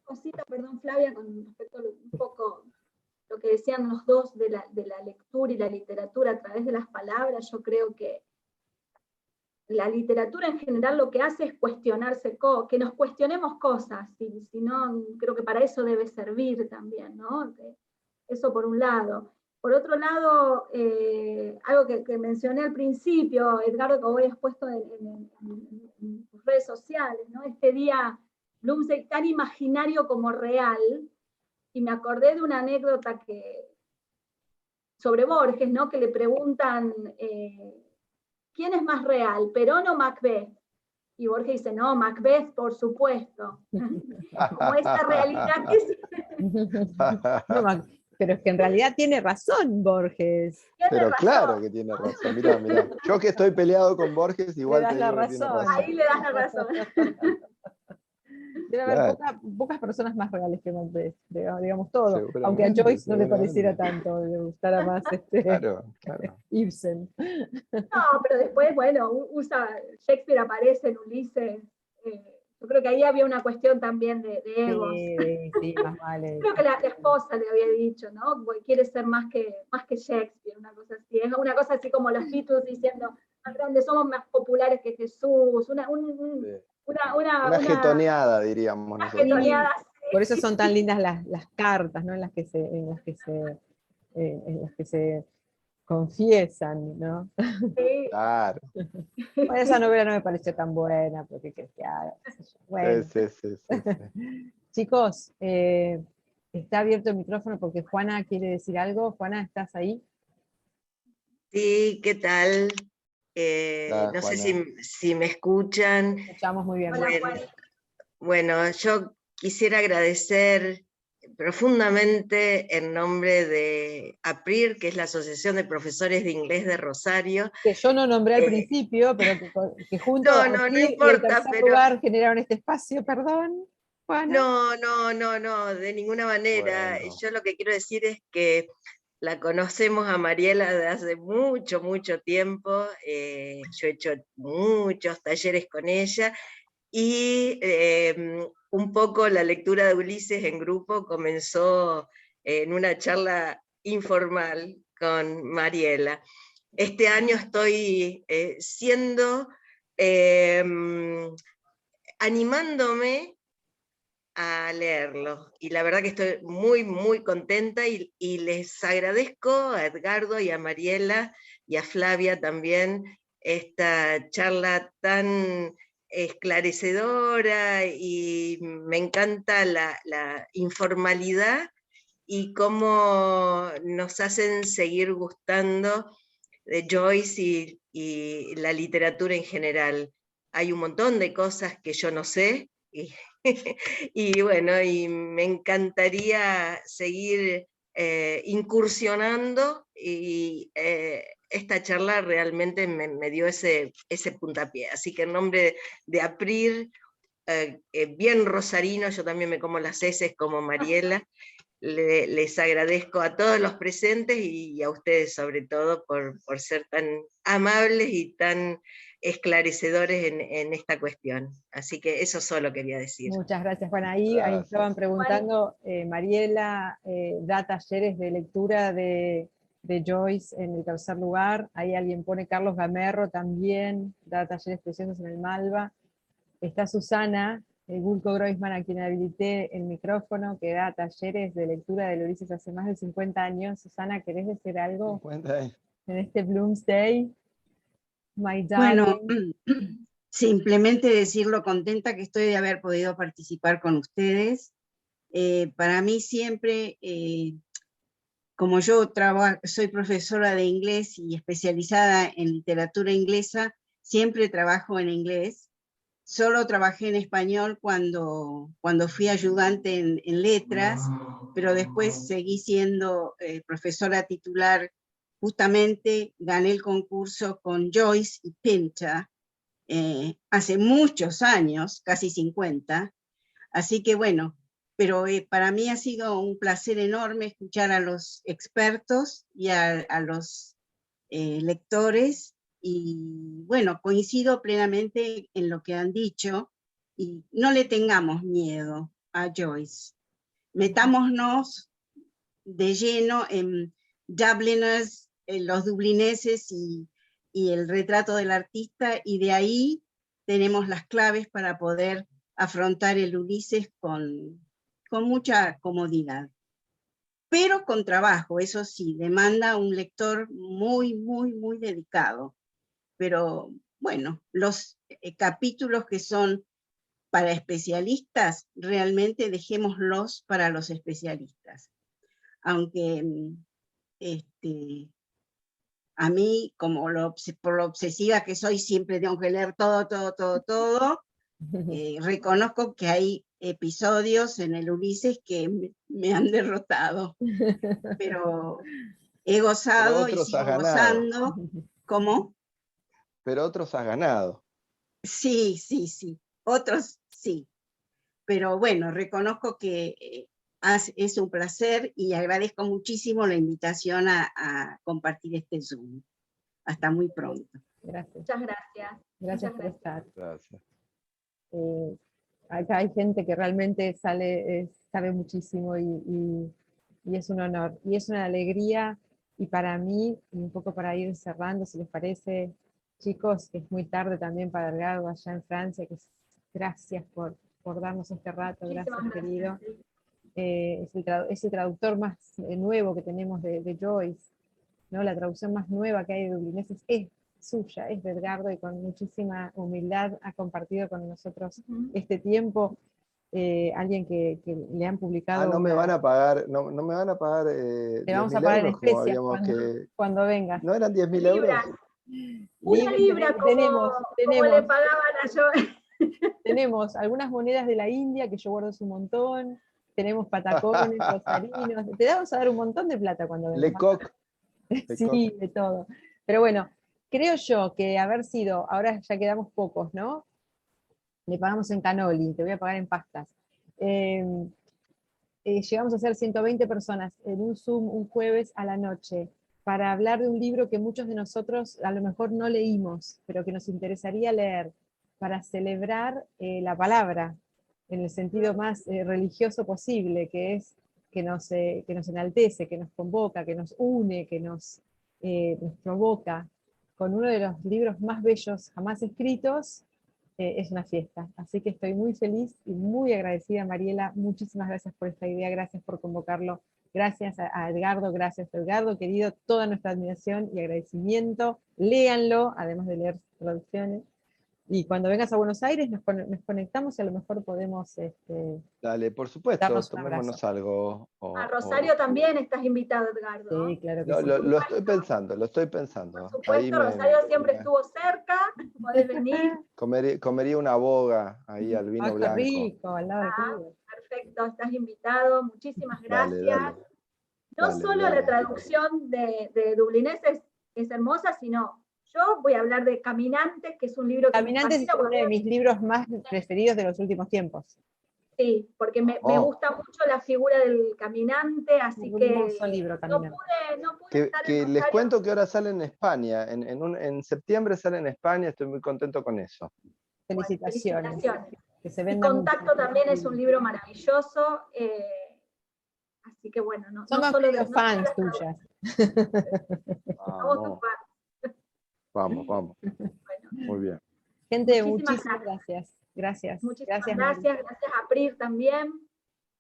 Speaker 3: Cosita, perdón Flavia, con respecto a un poco lo que decían los dos de la lectura y la literatura a través de las palabras. Yo creo que la literatura en general lo que hace es cuestionarse, que nos cuestionemos cosas, si no, creo que para eso debe servir también, ¿no? Eso por un lado. Por otro lado, algo que mencioné al principio, Edgardo, que vos habías puesto en tus redes sociales, ¿no? Este día Bloomsday tan imaginario como real, y me acordé de una anécdota sobre Borges, ¿no? Que le preguntan, ¿quién es más real, Perón o Macbeth? Y Borges dice, no, Macbeth, por supuesto. Como esa realidad que
Speaker 1: No, pero es que en realidad tiene razón Borges.
Speaker 2: Pero
Speaker 3: razón.
Speaker 2: claro que tiene razón. Mirá. Yo que estoy peleado con Borges, igual te digo que tiene razón.
Speaker 3: Ahí le das la razón.
Speaker 1: Debe haber pocas personas más reales que Macbeth, digamos todo. Aunque a Joyce no le pareciera tanto, le gustara más
Speaker 2: Claro.
Speaker 1: Ibsen.
Speaker 3: No, pero después, bueno, Shakespeare aparece en Ulises. Yo creo que ahí había una cuestión también de egos.
Speaker 1: Sí, más vale.
Speaker 3: Creo que la esposa le había dicho, ¿no? Porque quiere ser más que Shakespeare, una cosa así. Es una cosa así como los Beatles diciendo, más grandes, somos más populares que Jesús. Una
Speaker 2: jetoneada, diríamos nosotros.
Speaker 3: Jetoneada, sí.
Speaker 1: Por eso son tan lindas las cartas, ¿no? En las que se confiesan, ¿no?
Speaker 3: Sí.
Speaker 2: Claro.
Speaker 1: Bueno, esa novela no me pareció tan buena, porque qué que haga. Bueno.
Speaker 2: Sí.
Speaker 1: Chicos, está abierto el micrófono porque Juana quiere decir algo. Juana, ¿estás ahí?
Speaker 4: Sí, ¿qué tal? No
Speaker 2: Juana.
Speaker 4: sé si me escuchan.
Speaker 1: Te escuchamos muy bien.
Speaker 4: Bueno, yo quisiera agradecer profundamente en nombre de APRIR, que es la Asociación de Profesores de Inglés de Rosario.
Speaker 1: Que yo no nombré al principio, pero que junto a
Speaker 4: no
Speaker 1: APRIR
Speaker 4: importa,
Speaker 1: y el tercer lugar generaron este espacio, perdón, Juana.
Speaker 4: No, de ninguna manera.
Speaker 2: Bueno.
Speaker 4: Yo lo que quiero decir es que la conocemos a Mariela desde hace mucho tiempo. Yo he hecho muchos talleres con ella, y un poco la lectura de Ulises en grupo comenzó en una charla informal con Mariela. Este año estoy animándome a leerlo, y la verdad que estoy muy contenta, y les agradezco a Edgardo y a Mariela y a Flavia también esta charla tan esclarecedora, y me encanta la informalidad y cómo nos hacen seguir gustando de Joyce y la literatura en general. Hay un montón de cosas que yo no sé, y bueno, y me encantaría seguir incursionando, y esta charla realmente me dio ese puntapié. Así que en nombre de April, bien rosarino, yo también me como las heces como Mariela, les agradezco a todos los presentes y a ustedes sobre todo por ser tan amables y tan esclarecedores en esta cuestión. Así que eso solo quería decir.
Speaker 1: Muchas gracias, Juan. Ahí
Speaker 2: Gracias.
Speaker 1: estaban preguntando, Mariela da talleres de lectura de Joyce en el tercer lugar. Ahí alguien pone Carlos Gamerro también, da talleres preciosos en el Malva. Está Susana Gulco Groisman, a quien habilité el micrófono, que da talleres de lectura de Ulises hace más de 50 años. Susana, ¿querés decir algo
Speaker 2: 50 años.
Speaker 1: en este Bloomsday? My
Speaker 5: Bueno,
Speaker 1: darling.
Speaker 5: simplemente decir lo contenta que estoy de haber podido participar con ustedes. Para mí siempre, como yo soy profesora de inglés y especializada en literatura inglesa, siempre trabajo en inglés. Solo trabajé en español cuando fui ayudante en letras, pero después seguí siendo profesora titular. Justamente gané el concurso con Joyce y Pinter hace muchos años, casi 50. Así que bueno, pero para mí ha sido un placer enorme escuchar a los expertos y a los lectores, y bueno, coincido plenamente en lo que han dicho, y no le tengamos miedo a Joyce. Metámonos de lleno en Dubliners, en los dublineses y el retrato del artista, y de ahí tenemos las claves para poder afrontar el Ulises con mucha comodidad. Pero con trabajo, eso sí, demanda un lector muy, muy, muy dedicado. Pero bueno, los capítulos que son para especialistas, realmente dejémoslos para los especialistas. Aunque a mí, como por lo obsesiva que soy, siempre tengo que leer todo. Reconozco que hay episodios en el Ulises que me han derrotado, pero he gozado y sigo gozando. ¿Cómo?
Speaker 2: Pero otros has ganado.
Speaker 5: Sí, otros sí, pero bueno, reconozco que es un placer y agradezco muchísimo la invitación a compartir este Zoom. Hasta muy pronto.
Speaker 1: Gracias.
Speaker 3: Muchas gracias.
Speaker 1: Gracias
Speaker 3: Muchas
Speaker 1: por estar.
Speaker 2: Gracias.
Speaker 1: Acá hay gente que realmente sabe muchísimo y es un honor. Y es una alegría, y para mí, y un poco para ir cerrando, si les parece, chicos, que es muy tarde también para Edgardo allá en Francia, que gracias por darnos este rato, gracias, querido. Es el traductor más nuevo que tenemos de Joyce, ¿no? La traducción más nueva que hay de dublineses es suya, es de Edgardo, y con muchísima humildad ha compartido con nosotros este tiempo. Alguien que le han publicado...
Speaker 2: no me van a pagar, no me van a pagar
Speaker 1: te vamos a
Speaker 2: 10.000
Speaker 1: pagar en
Speaker 2: euros, como
Speaker 1: especias
Speaker 2: habíamos
Speaker 1: cuando vengas.
Speaker 2: ¿No eran 10.000 euros?
Speaker 3: Una libra como le pagaban a yo.
Speaker 1: Tenemos algunas monedas de la India que yo guardo un montón, tenemos patacones, rosarinos, te vamos a dar un montón de plata cuando vengas.
Speaker 2: Lecoq.
Speaker 1: Sí, de todo. Pero bueno, creo yo que haber sido, ahora ya quedamos pocos, ¿no? Le pagamos en canoli, te voy a pagar en pastas. Llegamos a ser 120 personas en un Zoom un jueves a la noche para hablar de un libro que muchos de nosotros a lo mejor no leímos, pero que nos interesaría leer, para celebrar la palabra en el sentido más religioso posible, que es que nos enaltece, que nos convoca, que nos une, que nos provoca, con uno de los libros más bellos jamás escritos. Es una fiesta. Así que estoy muy feliz y muy agradecida, Mariela. Muchísimas gracias por esta idea, gracias por convocarlo. Gracias a Edgardo, querido, toda nuestra admiración y agradecimiento. Léanlo, además de leer traducciones. Y cuando vengas a Buenos Aires nos conectamos y a lo mejor podemos
Speaker 2: Dale, por supuesto,
Speaker 1: darnos un
Speaker 2: tomémonos
Speaker 1: abrazo.
Speaker 2: algo.
Speaker 3: A Rosario también estás invitado, Edgardo.
Speaker 1: Sí, claro que
Speaker 2: Lo,
Speaker 1: sí.
Speaker 2: lo estoy pensando, lo estoy
Speaker 3: Por
Speaker 2: pensando.
Speaker 3: supuesto, Rosario siempre estuvo cerca, podés venir.
Speaker 2: Comería una boga ahí al vino
Speaker 1: Ah, qué
Speaker 2: blanco.
Speaker 1: rico, al lado del
Speaker 3: Ah,
Speaker 1: río.
Speaker 3: perfecto, estás invitado, muchísimas
Speaker 2: Dale,
Speaker 3: gracias.
Speaker 2: dale.
Speaker 3: No
Speaker 2: Dale,
Speaker 3: solo
Speaker 2: dale.
Speaker 3: la traducción de Dublinés es hermosa, sino yo voy a hablar de Caminantes, que es un libro que
Speaker 1: Caminantes
Speaker 3: me
Speaker 1: es
Speaker 3: fascina.
Speaker 1: uno de mis libros más preferidos de los últimos tiempos.
Speaker 3: Sí, porque me
Speaker 2: Oh.
Speaker 3: gusta mucho la figura del caminante, así
Speaker 1: Un
Speaker 3: que
Speaker 1: hermoso libro,
Speaker 3: no
Speaker 1: Caminantes.
Speaker 3: pude
Speaker 2: Que,
Speaker 3: estar
Speaker 2: que
Speaker 3: en
Speaker 2: les
Speaker 3: Rosario.
Speaker 2: cuento que ahora sale en España. En septiembre sale en España, estoy muy contento con eso.
Speaker 1: Felicitaciones.
Speaker 3: Felicitaciones.
Speaker 1: Que se
Speaker 3: Y
Speaker 1: venda
Speaker 3: Contacto
Speaker 1: mucho.
Speaker 3: también es un libro maravilloso, así que bueno, no
Speaker 1: Somos
Speaker 3: solo
Speaker 1: medio
Speaker 3: no
Speaker 1: fans
Speaker 3: las
Speaker 1: tuyas.
Speaker 3: somos tus fans.
Speaker 2: Vamos, vamos.
Speaker 3: Bueno,
Speaker 2: Muy bien.
Speaker 1: Gente,
Speaker 3: Muchísimas
Speaker 1: muchísimas gracias. Gracias.
Speaker 3: muchísimas
Speaker 1: Gracias,
Speaker 3: gracias,
Speaker 1: María.
Speaker 3: gracias a Prir también.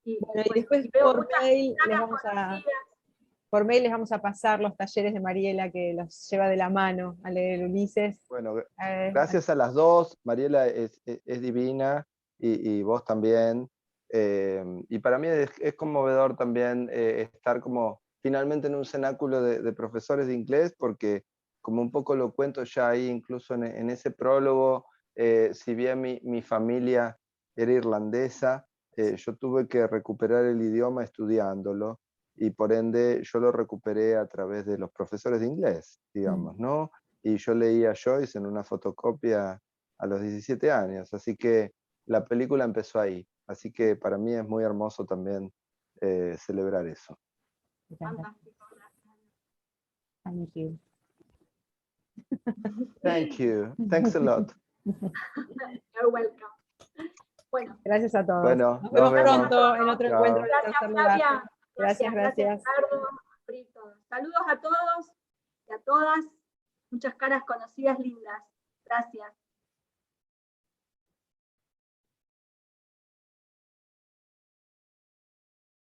Speaker 3: Y,
Speaker 1: Bueno, y
Speaker 3: bueno,
Speaker 1: después
Speaker 3: y veo
Speaker 1: por
Speaker 3: muchas
Speaker 1: mail les
Speaker 3: caras
Speaker 1: vamos a
Speaker 3: conocidas.
Speaker 1: por mail les vamos a pasar los talleres de Mariela que los lleva de la mano a leer Ulises.
Speaker 2: Bueno, gracias a las dos. Mariela es divina y vos también. Y para mí es conmovedor también estar como finalmente en un cenáculo de profesores de inglés, porque como un poco lo cuento ya ahí, incluso en ese prólogo, si bien mi familia era irlandesa, yo tuve que recuperar el idioma estudiándolo, y por ende yo lo recuperé a través de los profesores de inglés, digamos, ¿no? Y yo leía Joyce en una fotocopia a los 17 años, así que la película empezó ahí, así que para mí es muy hermoso también celebrar eso.
Speaker 3: Fantástico, gracias.
Speaker 1: Thank you.
Speaker 2: Thank you, thanks a lot.
Speaker 3: You're welcome. Bueno,
Speaker 1: Gracias a todos.
Speaker 2: Bueno,
Speaker 1: Nos
Speaker 2: nos
Speaker 1: vemos
Speaker 2: vemos.
Speaker 1: pronto en otro
Speaker 2: Chao.
Speaker 1: encuentro en el
Speaker 3: gracias
Speaker 1: tercer lugar.
Speaker 3: Flavia.
Speaker 1: Gracias, gracias.
Speaker 3: Ricardo, Prir, todos. Saludos a todos y a todas. Muchas caras conocidas lindas. Gracias.